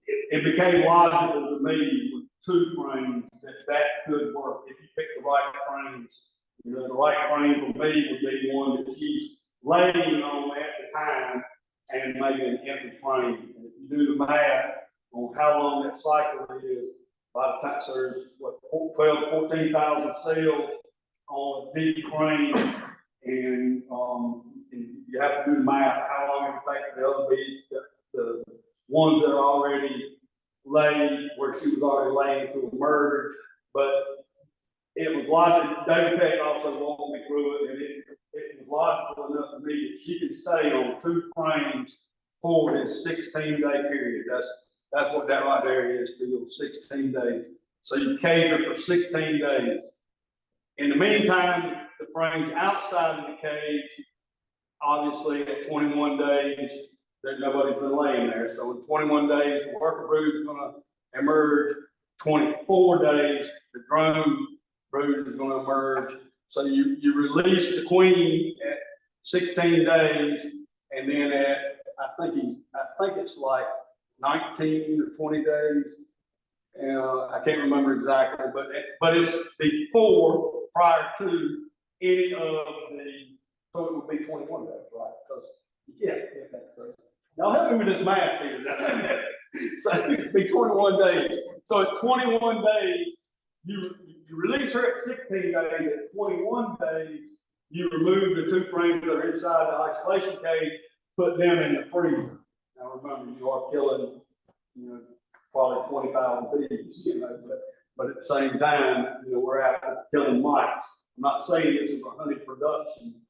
it became logical to me with 2 frames that could work if you pick the right frames. You know, the right frame for me would be one that she's laying on at the time and maybe an empty frame. And if you do the math on how long that cycle is, by the time there's what 12 to 14,000 cells on a deep frame, and you have to do the math how long it would take the other bees, the ones that are already laid where she was already laying to emerge. But it was logical. David Peck also walked me through it, and it was logical enough to me that she could stay on 2 frames for this 16-day period. That's what that right there is, Phil, 16 days. So you cage her for 16 days. In the meantime, the frames outside of the cage, obviously at 21 days, nobody's been laying there. So in 21 days, the worker brood is going to emerge. 24 days, the drone brood is going to emerge. So you release the queen at 16 days, and then at I think it's like 19 or 20 days. I can't remember exactly, but it's prior to any of so it would be 21 days, right? Because so y'all help me with this math here. So it'd be 21 days. So at 21 days, you release her at 16 days. At 21 days, you remove the 2 frames that are inside the isolation cage, put them in the freezer. Now remember, you are killing, probably 20,000 bees, but at the same time, we're out killing mites. I'm not saying this is a honey production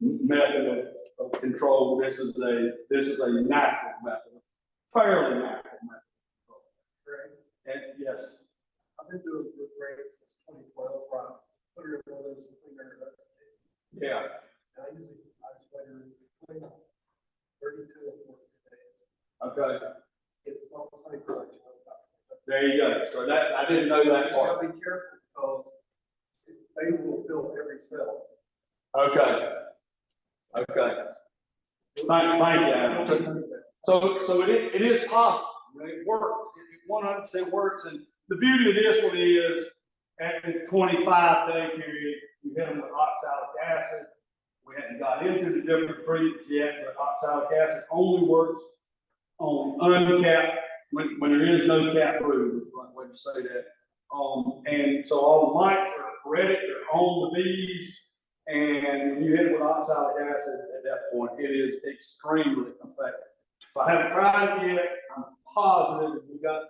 method of control. This is a natural method, fairly natural method. Right. And yes. I've been doing good grades since 2012, right? Put her in one of those cleaner. Yeah. I usually isolate her between 32 and 42 days. Okay. Get almost honey production. There you go. So that I didn't know that You part. gotta be careful because they will fill every cell. Okay. Thank you. So it is possible. It works. It 100% works. And the beauty of this one is, at the 25-day period, you hit them with oxalic acid. We hadn't got into the different treatments yet, but oxalic acid only works on uncapped, when there is no capped brood, is the right way to say that. And so all the mites are ready, they're on the bees, and when you hit it with oxalic acid at that point, it is extremely effective. So I haven't tried it yet. I'm positive we got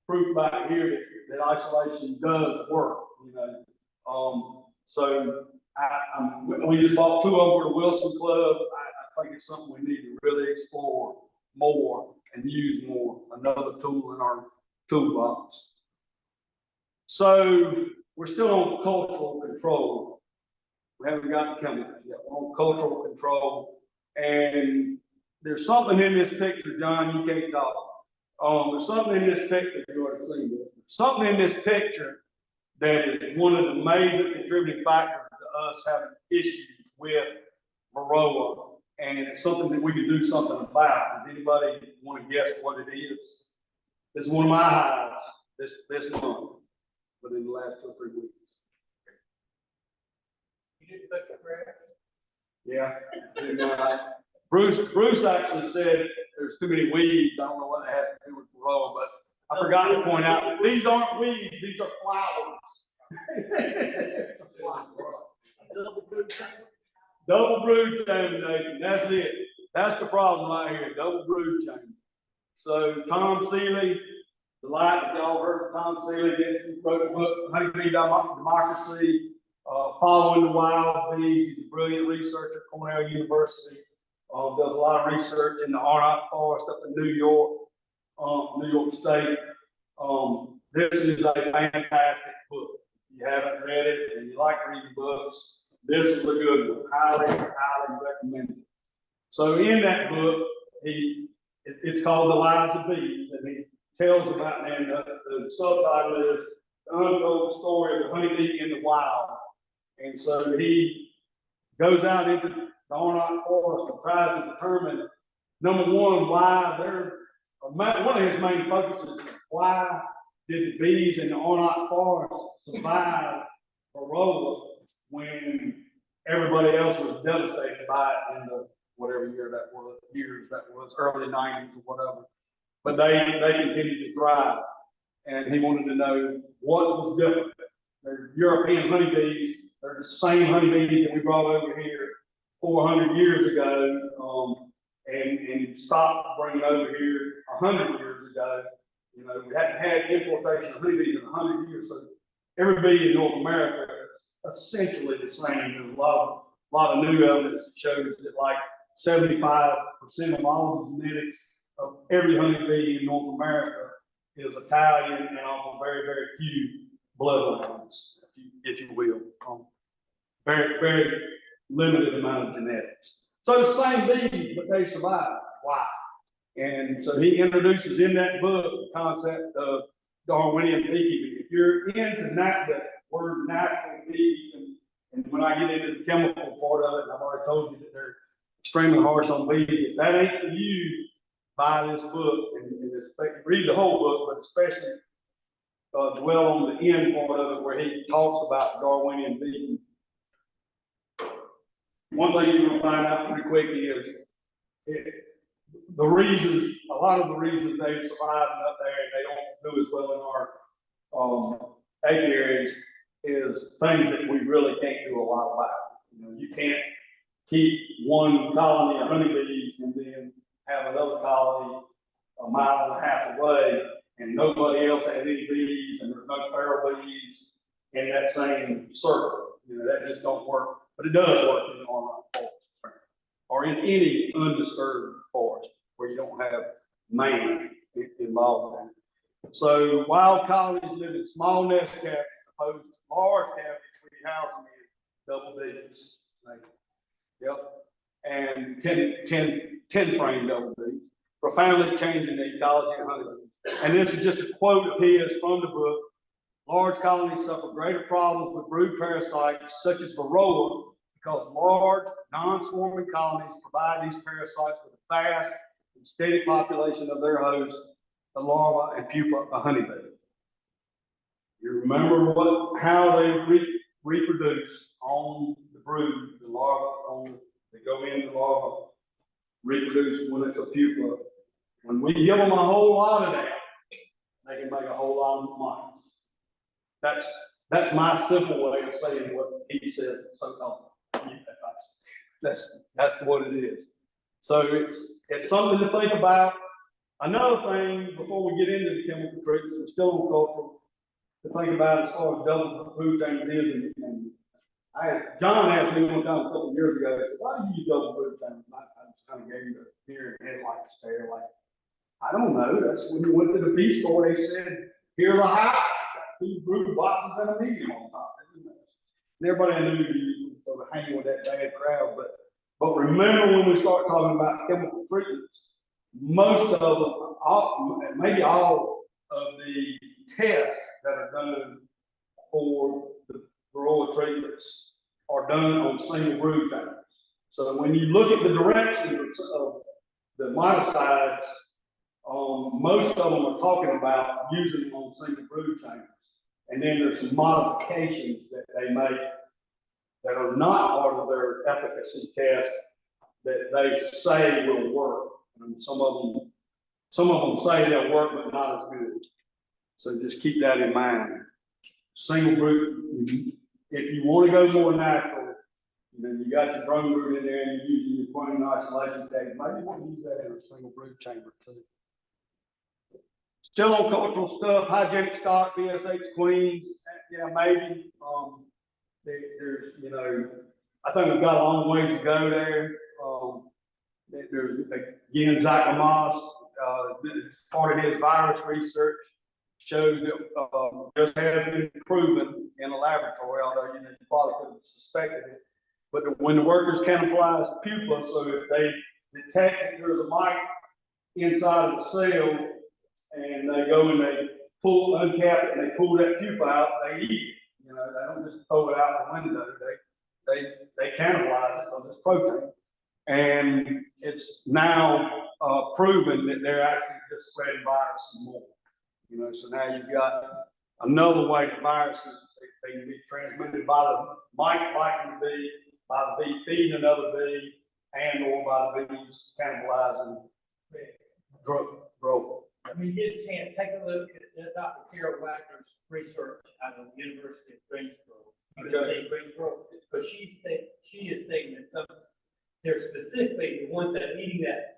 proof back here that that isolation does work, you know. So we just bought 2 of them for the Wilson Club. I think it's something we need to really explore more and use more, another tool in our toolbox. So we're still on cultural control. We haven't gotten chemicals yet. We're on cultural control. And there's something in this picture, John, you can't talk. There's something in this picture, you already seen this. Something in this picture that is one of the major contributing factors to us having issues with Varroa. And it's something that we can do something about. Does anybody want to guess what it is? This is one of my highs this month, within the last 2 or 3 weeks. You just cut your grass? Yeah. And, Bruce actually said there's too many weeds. I don't know what it has to do with Varroa, but I forgot to point out these aren't weeds, these are flowers. Double brood contamination, that's it. That's the problem right here, double brood chain. So Tom Seeley, the light, y'all heard of Tom Seeley, wrote the book, Honeybee Democracy, Following the Wild Bees. He's a brilliant researcher at Cornell University. Does a lot of research in the Arnott Forest up in New York State. This is a fantastic book. If you haven't read it and you like reading books, this is a good one. Highly, highly recommended. So in that book, it's called The Lives of Bees, and he tells about, and the subtitle is The Untold Story of the Honeybee in the Wild. And so he goes out into the Arnott Forest and tries to determine, number one, one of his main focuses is why did the bees in the Arnott Forest survive Varroa when everybody else was devastated by it in the whatever year that was, early 90s or whatever. But they continued to thrive. And he wanted to know what was different. They're European honeybees. They're the same honeybees that we brought over here 400 years ago, and stopped bringing over here 100 years ago. You know, we hadn't had importation of honeybees in 100 years. So every bee in North America is essentially the same. There's a lot of new evidence that shows that like 75% of all the genetics of every honeybee in North America is Italian and off of very, very few bloodlines, if you will. Very, very limited amount of genetics. So the same bees, but they survive. Why? And so he introduces in that book the concept of Darwinian beekeeping. If you're into the word natural beekeeping, and when I get into the chemical part of it, and I've already told you that they're extremely harsh on bees, if that ain't for you, buy this book and read the whole book, but especially dwell on the end part of it where he talks about Darwinian beekeeping. One thing you're going to find out pretty quick is a lot of the reasons they survive up there and they don't do as well in our apiaries is things that we really can't do a lot about. You know, you can't keep one colony of honeybees and then have another colony a mile and a half away and nobody else has any bees and there's no feral bees in that same circle. You know, that just don't work. But it does work in the Arnott Forest or in any undisturbed forest where you don't have man involved in it. So wild colonies live in small nest cavities opposed to large cavities where you house them in double digits. Yep. And 10 frame double digits, profoundly changing the ecology of honeybees. And this is just a quote of his from the book. Large colonies suffer greater problems with brood parasites such as Varroa because large, non-swarming colonies provide these parasites with a vast and steady population of their hosts, the larva and pupa of honeybee. You remember how they reproduce on the brood, the larva, they go in the larva, reproduce when it's a pupa. When we give them a whole lot of that, they can make a whole lot of mice. That's my simple way of saying what he says. So that's what it is. So it's something to think about. Another thing before we get into the chemical treatments, we're still on cultural. to think about as far as double brood chambers is, and John asked me one time a couple of years ago, he said, why do you use double brood chambers? And I just kind of gave him the deer and headlight stare, like, I don't know, that's when you went to the bee store, they said, here are the hives, 2 brood boxes and a medium on top. And everybody knew you were hanging with that bad crowd, but remember when we start talking about chemical treatments, most of them, maybe all of the tests that are done for the Varroa treatments are done on single brood chambers. So when you look at the directions of the miticides, most of them are talking about using them on single brood chambers. And then there's some modifications that they make that are not part of their efficacy test that they say will work. And some of them say they'll work, but not as good. So just keep that in mind. Single brood, if you want to go more natural, you got your drone brood in there and you're using your queen isolation tank, maybe you want to use that in a single brood chamber too. Still on cultural stuff, hygienic stock, BSH queens, yeah, maybe. There's, I think we've got a long way to go there. There's, again, Zach Lamas, part of his virus research shows that just has been proven in a laboratory, although you probably could have suspected it. But when the workers cannibalize pupa, so if they detect that there's a mite inside of the cell, and they go and they uncap it, and they pull that pupa out, they eat it. They don't just throw it out the window. They cannibalize it because it's protein. And it's now proven that they're actually just spreading viruses more. So now you've got another way that viruses, they can be transmitted by the mite biting the bee, by the bee feeding another bee, and or by the bees cannibalizing growth. When you get a chance, take a look at Dr. Carol Wagner's research out of the University of Greensboro. You can say Greensboro, but she is saying that they're specifically the ones that are eating that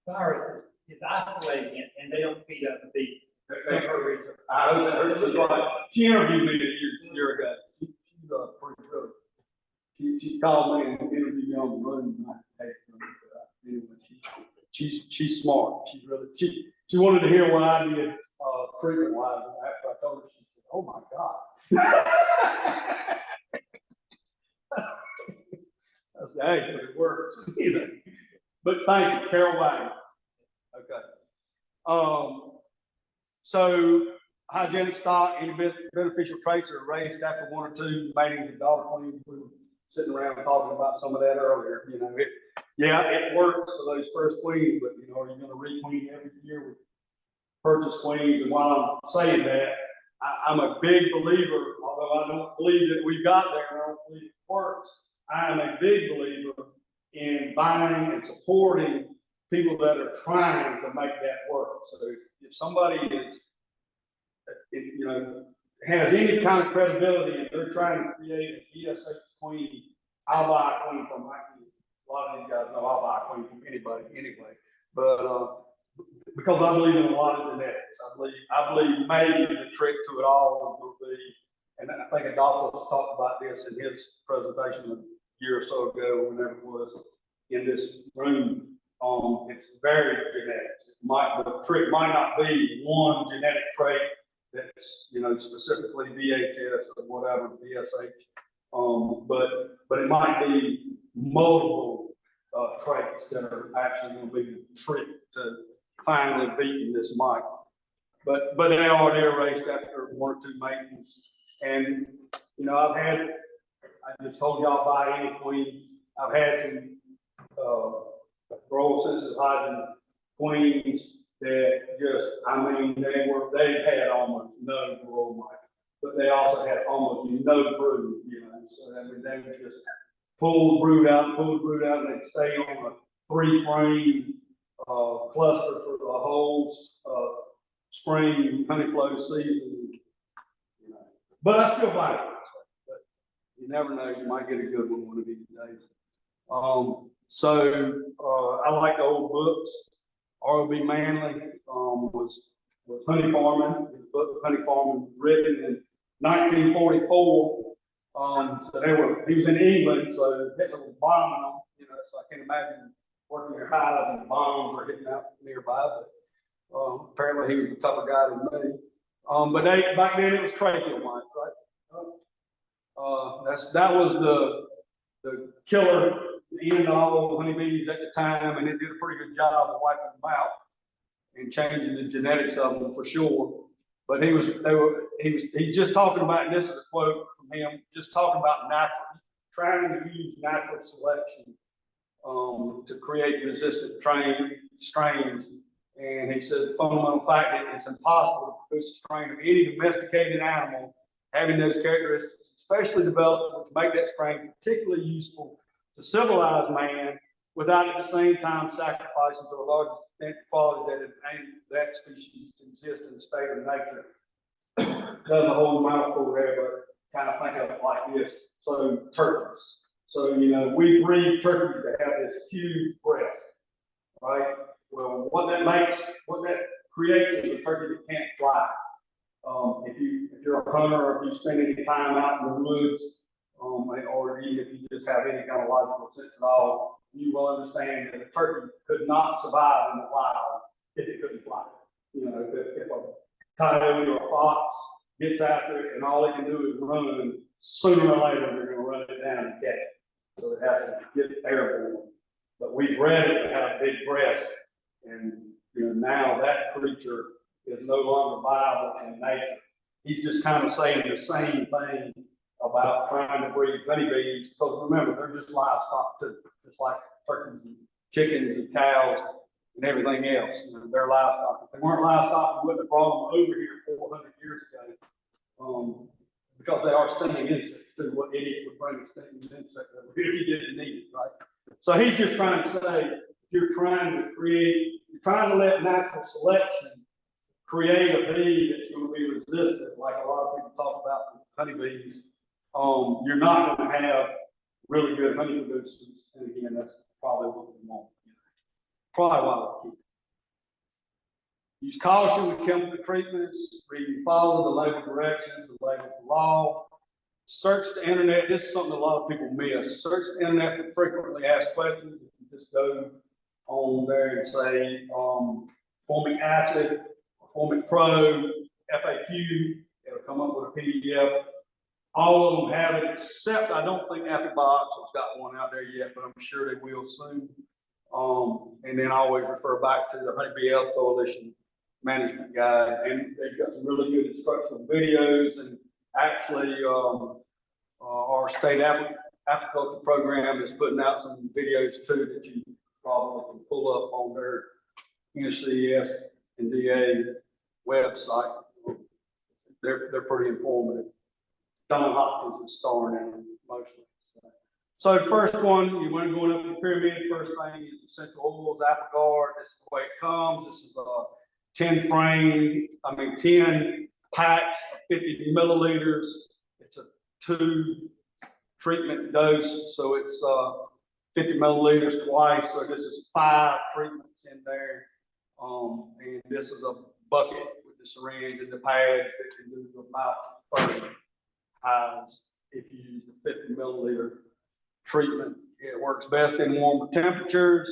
virus is isolating it, and they don't feed up the bees. From her research. I heard she's right. She interviewed me a year ago. She's pretty good. She called me and interviewed me on the room. Anyway, she's smart. She's really she wanted to hear what I did treatment wise. After I told her, she said, "Oh my God." I said, "Hey, but it works." But thank you, Carol Wagner. Okay. So hygienic stock, any beneficial traits are raised after 1 or 2 matings of daughter queens. We were sitting around talking about some of that earlier. It works for those first queens, but are you going to requeen every year with purchase queens? And while I'm saying that, I'm a big believer, although I don't believe that we've got there, and I don't believe it works. I am a big believer in buying and supporting people that are trying to make that work. So if somebody is, has any kind of credibility and they're trying to create a BSH queen, I'll buy a queen from a lot of these guys know I'll buy a queen from anybody anyway. But because I believe in a lot of genetics, I believe maybe the trick to it all will be, and I think Adolphus talked about this in his presentation a year or so ago, whenever it was in this room. It's very genetics. The trick might not be one genetic trait that's specifically VHS or whatever BSH, but it might be multiple traits that are actually going to be the trick to finally beating this mite. But they're raised after 1 or 2 matings, and I just told y'all buy any queen. I've had some Varroa sensitive hygiene queens that they had almost no Varroa mite, but they also had almost no brood, so they would just pull the brood out, and they'd stay on a 3-frame cluster for the whole spring honey flow season. But I still buy it. But you never know, you might get a good one of these days. So I like the old books. R.O.B. Manley was was honey farming. His book, Honey Farming, was written in 1944. So he was in England, so Hitler was bombing them, you know, so I can't imagine working your hives and bombs were hitting out nearby, but apparently he was a tougher guy than me. But back then it was tracheal mites, right? That was the killer, the end of all honeybees at the time, and it did a pretty good job of wiping them out and changing the genetics of them for sure. But he's just talking about, and this is a quote from him, just talking about trying to use natural selection to create resistant strains. And he said the fundamental fact that it's impossible to produce a strain of any domesticated animal having those characteristics, especially developed, which make that strain particularly useful to civilized man, without at the same time sacrificing to a large extent the quality that enables that species to exist in the state of nature. Does a whole mouthful there, but kind of think of it like this. So turkeys. So, you know, we breed turkeys that have this huge breast, right? Well, what that creates is a turkey that can't fly. If you're a hunter, or if you spend any time out in the woods, or even if you just have any kind of logical sense at all, you will understand that a turkey could not survive in the wild if it couldn't fly. You know, if a coyote or a fox gets after it and all it can do is run, sooner or later they're going to run it down and catch it. So it has to get airborne. But we bred it to have a big breast, and you know, now that creature is no longer viable in nature. He's just kind of saying the same thing about trying to breed honeybees, because remember, they're just livestock too, just like turkeys and chickens and cows and everything else. You know, they're livestock. If they weren't livestock, we wouldn't have brought them over here 400 years ago, because they are stinging insects too. What idiot would bring a stinging insect over here if you didn't need it, right? So he's just trying to say, if you're trying to let natural selection create a bee that's going to be resistant, like a lot of people talk about with honeybees, you're not going to have really good honey producers. And again, that's probably what we want. Probably why we keep it. Use caution with chemical treatments. Follow the label directions, the label law. Search the internet. This is something a lot of people miss. Search the internet for frequently asked questions. You can just go on there and say formic acid, formic pro, FAQ. It'll come up with a PDF. All of them have it, except I don't think Appibox has got one out there yet, but I'm sure they will soon. And then I always refer back to the Honeybee Health Coalition Management Guide, and they've got some really good instructional videos. And actually, our state apiculture program is putting out some videos too that you probably can pull up on their NCS and DA website. They're pretty informative. Don Hopkins is starring in them mostly. So the first one, you want to go up the pyramid. First thing is essential oils, Apigard. This is the way it comes. This is a 10 packs of 50 milliliters. It's a 2 treatment dose, so it's 50 milliliters twice. So this is 5 treatments in there. And this is a bucket with the syringe and the pads that can do about 30 hives if you use the 50 milliliter treatment. It works best in warmer temperatures.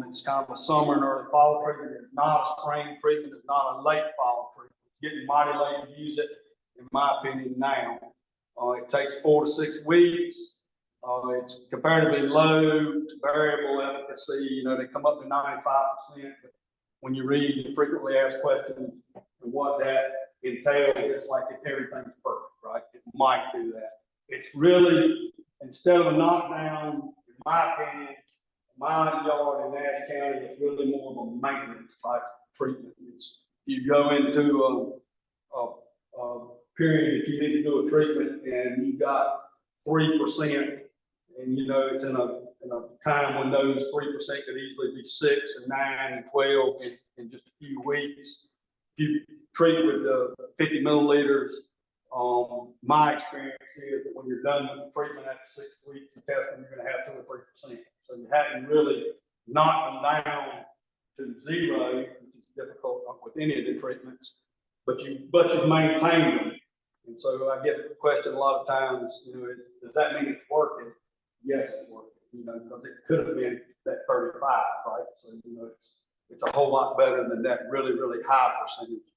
It's kind of a summer and early fall treatment. It's not a spring treatment. It's not a late fall treatment. It's getting mighty late to use it, in my opinion, now. It takes 4 to 6 weeks. It's comparatively low, variable efficacy. You know, they come up to 95%. But when you read the frequently asked questions and what that entails, it's like if everything's perfect, right? It might do that. It's really, instead of a knockdown, in my opinion, my yard in Nash County, it's really more of a maintenance type treatment. You go into a period that you need to do a treatment and you've got 3%, and you know it's in a time when those 3% could easily be 6 and 9 and 12 in just a few weeks. If you treat with the 50 milliliters, my experience is that when you're done with the treatment after 6 weeks of testing, you're going to have 2 or 3%. So you haven't really knocked them down to 0, which is difficult with any of the treatments, but you maintain them. And so I get the question a lot of times, you know, does that mean it's working? Yes, it's working, you know, because it could have been that 35, right? So, you know, it's a whole lot better than that really, really high percentage.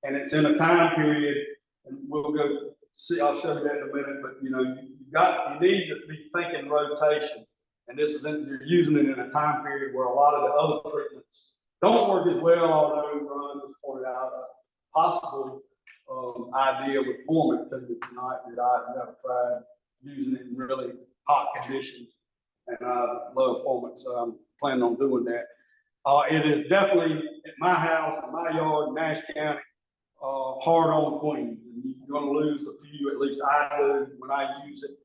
And it's in a time period, and we'll go see, I'll show you that in a minute, but you know, you need to be thinking rotation. And this is you're using it in a time period where a lot of the other treatments don't work as well, although Ron just pointed out a possible idea with format to tonight that I've never tried using it in really hot conditions. And I love format, so I'm planning on doing that. It is definitely at my house, in my yard, in Nash County, hard on queens. And you're going to lose a few, at least I do when I use it.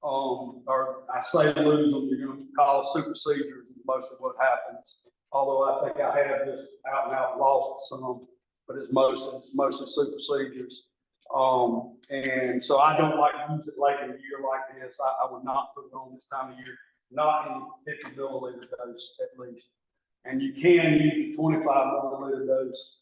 Or I say lose them, you're going to call superseders is most of what happens. Although I think I have just out and out lost some, but it's mostly superseders. And so I don't like to use it late in the year like this. I would not put it on this time of year, not in 50 milliliter dose at least. And you can use the 25 milliliter dose.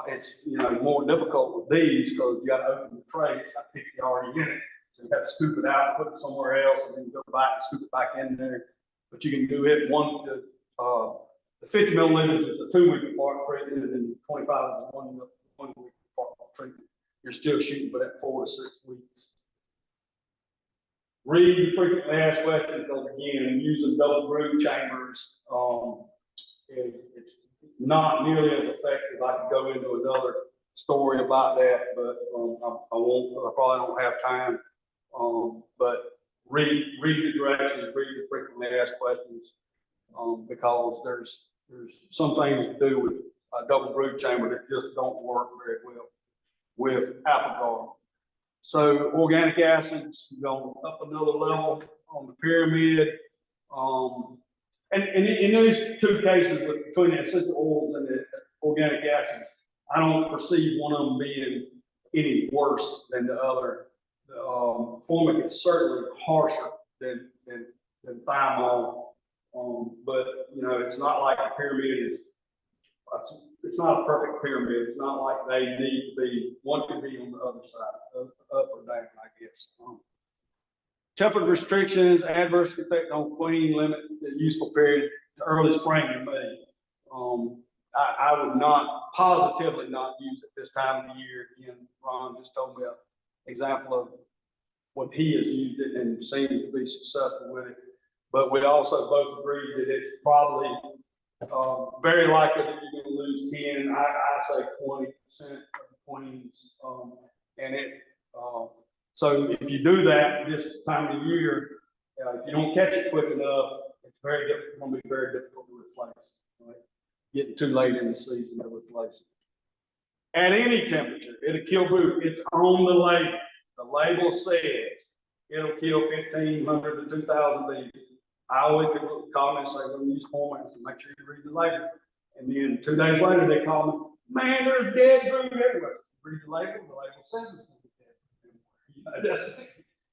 It's, you know, more difficult with these because you got to open the tray. It's got 50 already in it. So you have to scoop it out, put it somewhere else, and then go back and scoop it back in there. But you can do it the 50 milliliters is a 2-week apart treatment, and then 25 is a 1 week apart treatment. You're still shooting for that 4 to 6 weeks. Read the frequently asked questions because again, using double brood chambers, it's not nearly as effective. I could go into another story about that, but I won't. I probably don't have time. But read the directions, read the frequently asked questions, because there's some things to do with a double brood chamber that just don't work very well with apple garden. So organic acids going up another level on the pyramid. And in those two cases, between the essential oils and the organic acids, I don't perceive one of them being any worse than the other. Formic is certainly harsher than thymol, but you know, it's not like a pyramid is. It's not a perfect pyramid. It's not like they need to be. One could be on the other side, up or down, I guess. Temperature restrictions, adverse effect on queen, limit the useful period to early spring in May. I would not positively not use it this time of the year. Again, Ron just told me an example of what he has used it and seemed to be successful with it. But we also both agreed that it's probably very likely that you're going to lose 10. I say 20% of the queens, and it. So if you do that this time of the year, if you don't catch it quick enough, it's very difficult. Going to be very difficult to replace. Right? Getting too late in the season to replace it. At any temperature, it'll kill brood. It's on the label. The label says it'll kill 1,500 to 2,000 bees. I always get a comment and say, "We'll use formats, and make sure you read the label." And then 2 days later, they call me, "Man, there's dead brood everywhere." Read the label says it's going to be dead. You know, just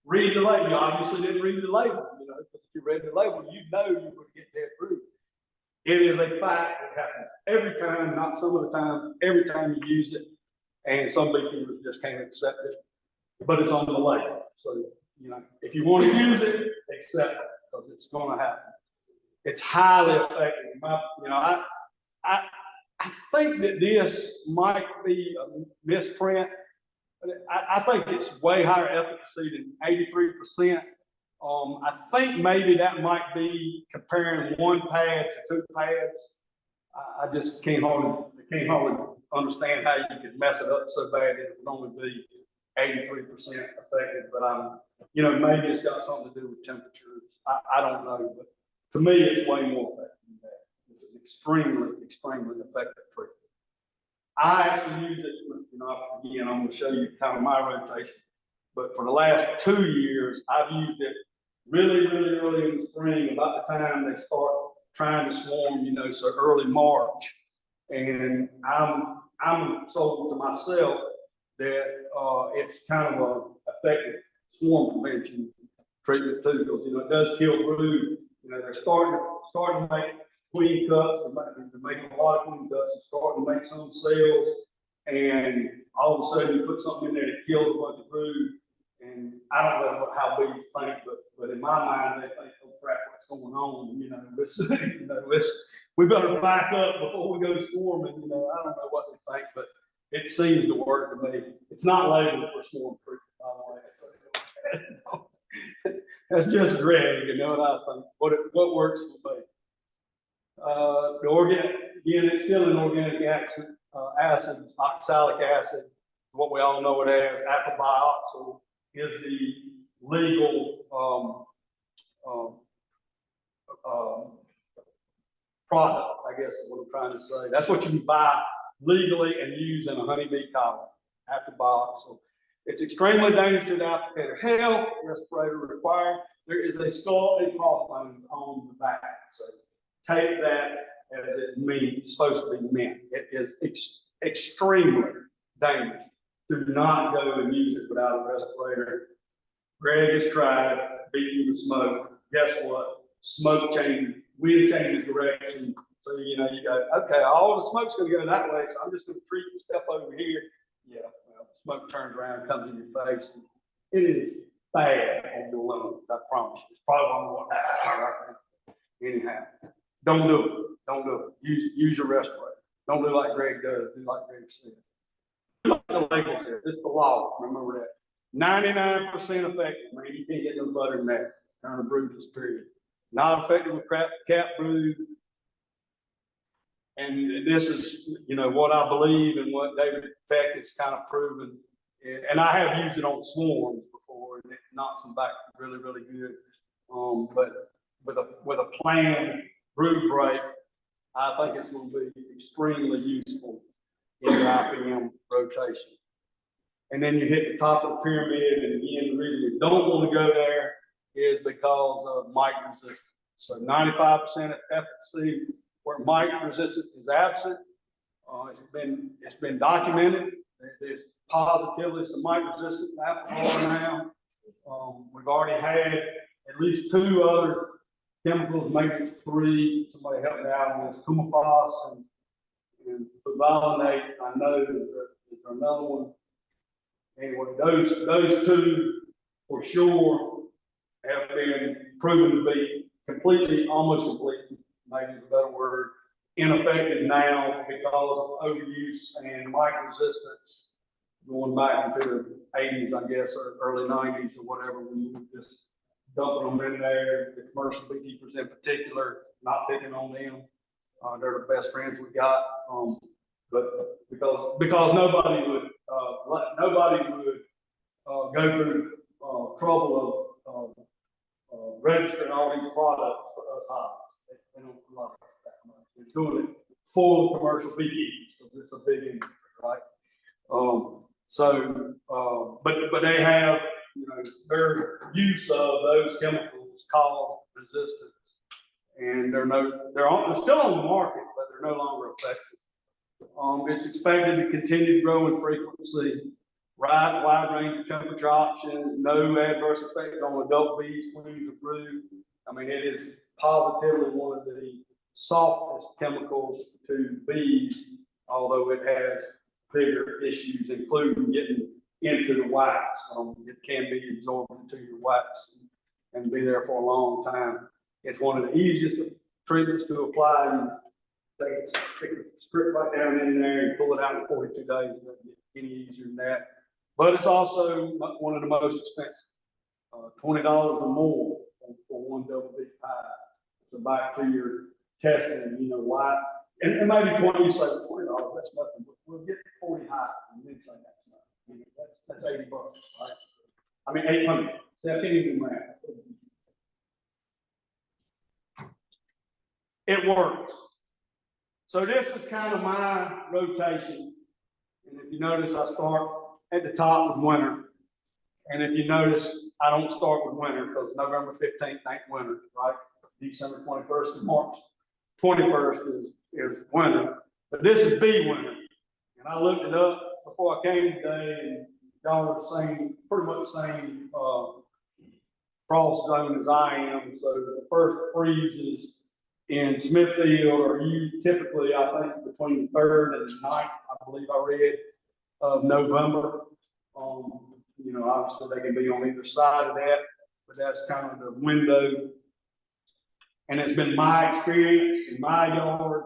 read the label. You obviously didn't read the label, you know, because if you read the label, you know you're going to get dead brood. It is a fact that happens every time, not some of the time, every time you use it. And some beekeepers just can't accept it, but it's on the label. So, you know, if you want to use it, accept it, because it's going to happen. It's highly effective. I think that this might be a misprint. I think it's way higher efficacy than 83%. I think maybe that might be comparing 1 pad to 2 pads. I just can't hardly understand how you could mess it up so bad that it would only be 83% effective. But you know, maybe it's got something to do with temperatures. I don't know, but to me, it's way more effective than that. It's an extremely, extremely effective treatment. I actually use it, you know, again, I'm going to show you kind of my rotation, but for the last 2 years, I've used it really, really early in the spring, about the time they start trying to swarm, you know, so early March. And I'm sold to myself that it's kind of a effective swarm prevention treatment too, because, you know, it does kill brood. You know, they're starting to make queen cups, they're making a lot of queen cups, and starting to make some sales. And all of a sudden you put something in there that kills a bunch of brood. And I don't know how bees think, but in my mind, they think, oh crap, what's going on? We better back up before we go swarming. I don't know what they think, but it seems to work to me. It's not labeled for swarm proof, by the way. That's just Greg, what I think, what works for me. The organic, again, it's still an organic acid, oxalic acid, what we all know it as, apobioxol is the legal product, I guess is what I'm trying to say. That's what you can buy legally and use in a honeybee colony, apobioxol. It's extremely dangerous to the applicator health, respirator required. There is a skull and crossbones on the back. So take that as it means, supposed to be meant. It is extremely dangerous. Do not go and use it without a respirator. Greg has tried beating the smoke. Guess what? Smoke changes, wind changes direction. So, you go, okay, all the smoke's going to go that way, so I'm just going to treat the stuff over here. Yeah, well, smoke turns around, comes in your face. And it is bad on your lungs, I promise you. It's probably one of what right now. Anyhow, don't do it. Don't do it. Use your respirator. Don't do like Greg does. Do like Greg said. The label says, it's the law. Remember that. 99% effective. Man, you can't get no butter than that during the broodless period. Not effective with cat brood. And this is, what I believe and what David Peck has kind of proven. And I have used it on swarms before, and it knocks them back really, really good. But with a planned brood break, I think it's going to be extremely useful in the IPM rotation. And then you hit the top of the pyramid, and again, the reason we don't want to go there is because of mite resistance. So 95% efficacy where mite resistance is absent. It's been documented. There's positively some mite resistant apple now. We've already had at least 2 other chemicals, maybe it's 3. Somebody help me out on this. Coumaphos and fluvalinate. I know there's another one. Anyway, those 2 for sure have been proven to be almost completely, maybe is a better word, ineffective now because of overuse and mite resistance going back into the 80s, I guess, or early 90s or whatever, when we were just dumping them in there. The commercial beekeepers in particular, not picking on them. They're the best friends we got. But because nobody would go through trouble of registering all these products for us hives. They don't like us that much. They're doing it for commercial beekeepers because it's a big industry, right? But they have, their use of those chemicals cause resistance, and they're still on the market, but they're no longer effective. It's expected to continue to grow in frequency, wide range of temperature options, no adverse effect on adult bees, queens, or brood. I mean, it is positively one of the softest chemicals to bees, although it has bigger issues, including getting into the wax. It can be absorbed into your wax and be there for a long time. It's one of the easiest treatments to apply. Stick a strip right down in there and pull it out in 42 days. It doesn't get any easier than that. But it's also one of the most expensive. $20 or more for one double big pie. It's a bacteria testing, why. And maybe 20, you say $20, that's nothing. But we'll get 40 high and then say that's nothing. That's $80, right? I mean, 800. See, I can't even do math. It works. So this is kind of my rotation. And if you notice, I start at the top with winter. And if you notice, I don't start with winter because November 15th ain't winter, right? December 21st and March 21st is winter. But this is bee winter. And I looked it up before I came today, and y'all are pretty much the same frost zone as I am. So the first freezes in Smithfield are used typically, I think, between the 3rd and the 9th, I believe I read, of November. You know, obviously they can be on either side of that, but that's kind of the window. And it's been my experience in my yard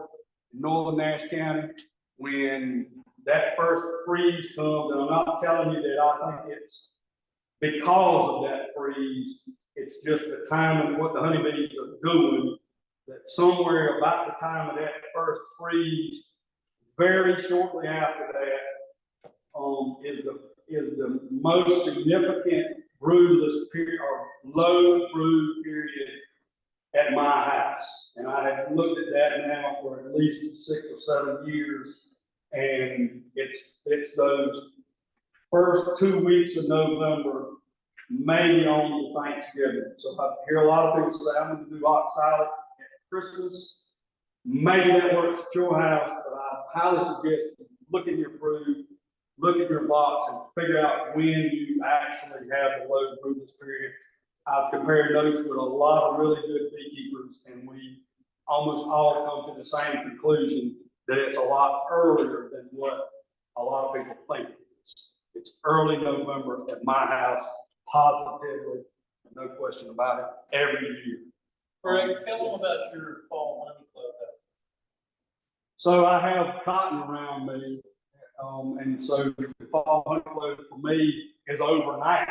in northern Nash County, when that first freeze comes, and I'm not telling you that I think it's because of that freeze, it's just the time of what the honeybees are doing, that somewhere about the time of that first freeze, very shortly after that, is the most significant broodless period or low brood period at my house. And I have looked at that now for at least 6 or 7 years, and it's those first 2 weeks of November, maybe on to Thanksgiving. So I hear a lot of people say, I'm going to do ox salad at Christmas. Maybe that works at your house, but I highly suggest you look at your fruit, look at your box, and figure out when you actually have the low broodless period. I've compared notes with a lot of really good beekeepers, and we almost all come to the same conclusion that it's a lot earlier than what a lot of people think it is. It's early November at my house, positively, no question about it, every year. Greg, tell them about your fall honey club. So I have cotton around me, and so the fall honey club for me is over now.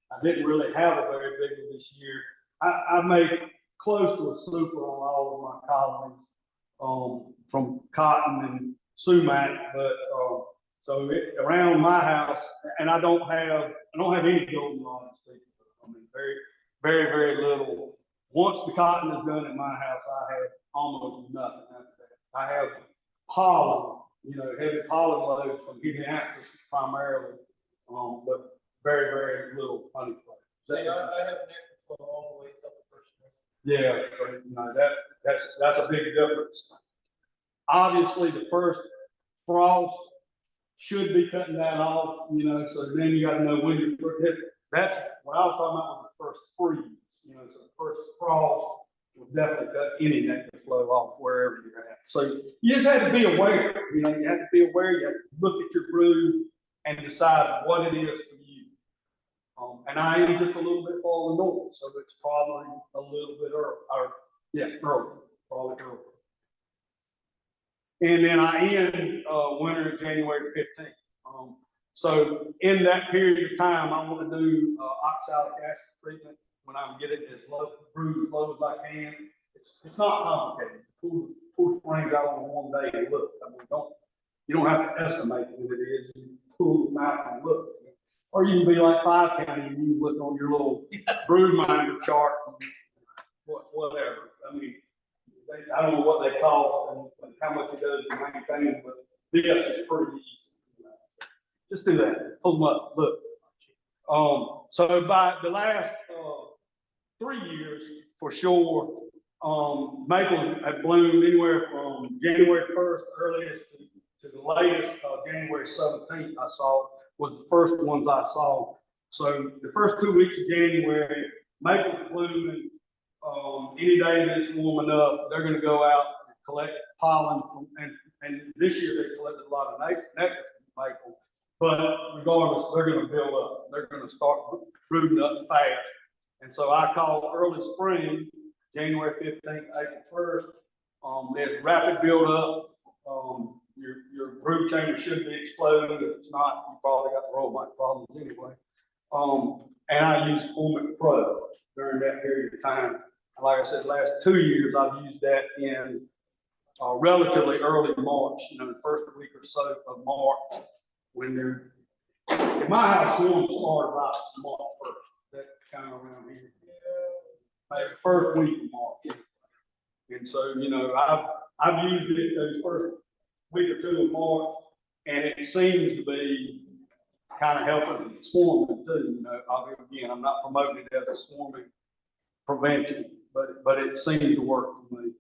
I didn't really have a very big one this year. I make close to a super on all of my colonies, from cotton and sumac, but so around my house, and I don't have any goldenrod. I mean, very little. Once the cotton is done at my house, I have almost nothing after that. I have pollen, heavy pollen loads from Helianthus primarily, but very little honey flow. I have nectar flow all the way up the first one. Yeah, so, that's a big difference. Obviously, the first frost should be cutting that off, so then you got to know when you hit. That's what I was talking about was the first freeze, so the first frost will definitely cut any nectar flow off wherever you're at. So you just have to be aware, you have to be aware, you have to look at your brood and decide what it is for you. And I am just a little bit farther north, so it's probably a little bit early, probably early. And then I end winter January 15th. So in that period of time, I want to do oxalic acid treatment when I'm getting as low brood as low as I can. It's not complicated. Pull the frames out on one day and look. I mean, you don't have to estimate what it is. You pull them out and look. Or you can be like 5 County and you look on your little brood minder chart and whatever. I mean, I don't know what they cost and how much it does to maintain, but this is pretty easy. Just do that. Pull them up. Look. So by the last 3 years, for sure, maples have bloomed anywhere from January 1st, earliest, to the latest, January 17th. I saw was the first ones I saw. So the first 2 weeks of January, maples blooming. Any day that it's warm enough, they're going to go out and collect pollen and this year they collected a lot of nectar from maple. But regardless, they're going to build up. They're going to start brooding up fast. And so I call early spring, January 15th, April 1st. There's rapid build up. Your brood chamber should be exploding. If it's not, you probably got the roll mite problems anyway. And I use Formic Pro during that period of time. Like I said, last 2 years, I've used that in relatively early March, the first week or so of March, when they're, in my house, swarms start about March 1st, that kind of around here. Maybe the first week of March. And so, I've used it those first week or two of March, and it seems to be kind of helping swarming too. Again, I'm not promoting it as a swarming prevention, but it seems to work for me.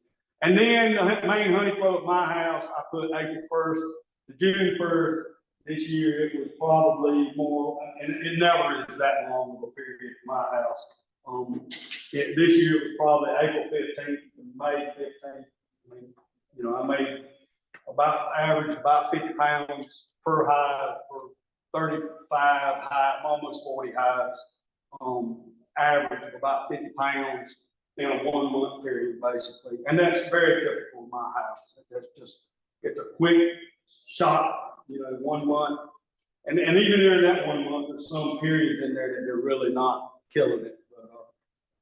And then the main honey flow at my house, I put April 1st to June 1st. This year it was probably more, and it never is that long of a period at my house. This year it was probably April 15th to May 15th. I mean, you know, I made average about 50 pounds per hive for 35 hive, almost 40 hives. Average of about 50 pounds in a 1 month period, basically. And that's very typical of my house. That's just, it's a quick shot, you know, 1 month. And even during that 1 month, there's some periods in there that they're really not killing it.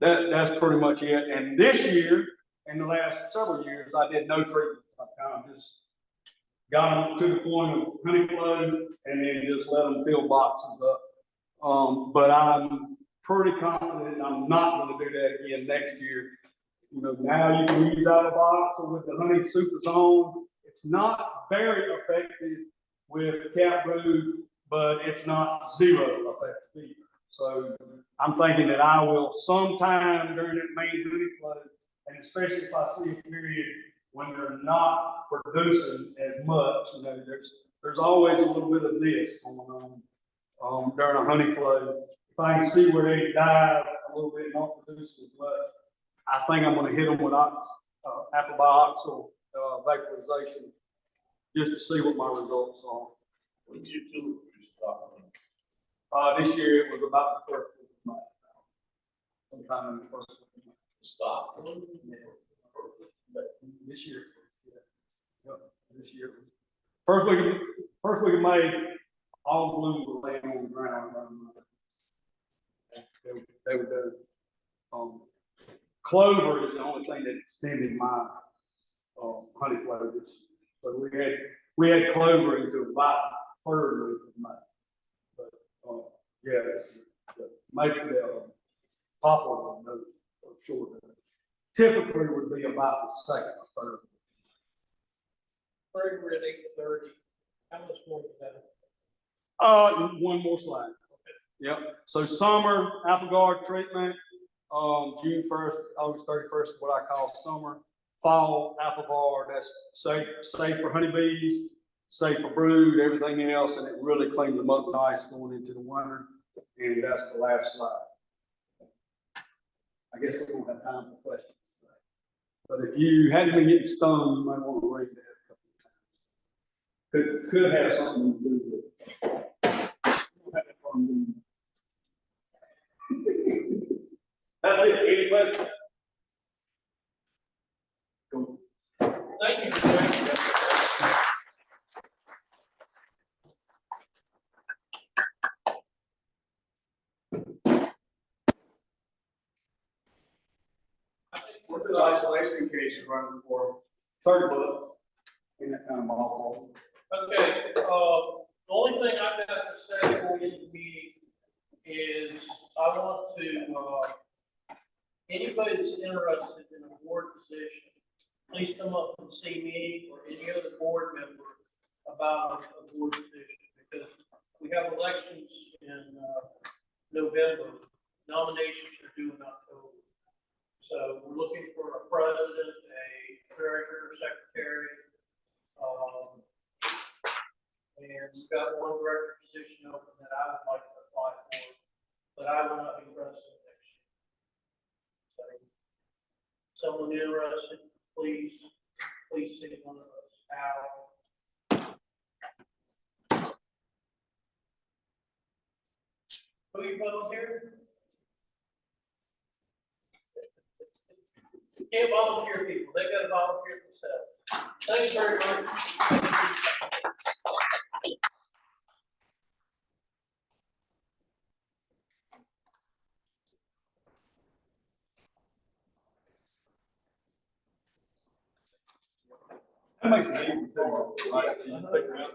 But, that's pretty much it. And this year, in the last several years, I did no treatment. I kind of just got them to the point of honey flow and then just let them fill boxes up. But I'm pretty confident I'm not going to do that again next year. You know, now you can use out of box or with the honey super zone. It's not very effective with cat brood, but it's not zero effective either. So I'm thinking that I will sometime during that main honey flow, and especially if I see a period when they're not producing as much, you know, there's always a little bit of this going on during a honey flow. If I can see where they dive a little bit, not produce as much, I think I'm going to hit them with apple or vaporization just to see what my results are. When you do, you stop. This year it was about the first week of May. Sometime in the first week of May. Stop. Yeah. But this year, yeah. Yep, this year. First week of May, all the blooms were laying on the ground. They were done. Clover is the only thing that extended my honey flow. So we had clover into about the third week of May. But yeah, the poplar note for sure. Typically would be about the second or third. Right, we're at 8:30. How much more is that? One more slide. Yep. So summer apple guard treatment, June 1st, August 31st is what I call summer. Fall apple guard, that's safe for honeybees, safe for brood, everything else, and it really cleans them up nice going into the winter. And that's the last slide. I guess we don't have time for questions. But if you hadn't been getting stung, you might want to read that a couple of times. Could have something to do with it. That's it. Any questions? Go. Thank you. Frank. What does isolation cages run for? $30 in that kind of ballpark. Okay, the only thing I've got to say before we end the meeting is I want to, anybody that's interested in a board position, please come up and see me or any other board member about a board position, because we have elections in November. Nominations are due in October. So we're looking for a president, a treasurer, secretary, and we've got one director position open that I would like to apply for, but I will not be president next year. So, someone interested, please see one of us out. Who are you volunteering? You can't volunteer people, they gotta volunteer themselves. Thank you very much. That makes it easy. Right? So you pick them up.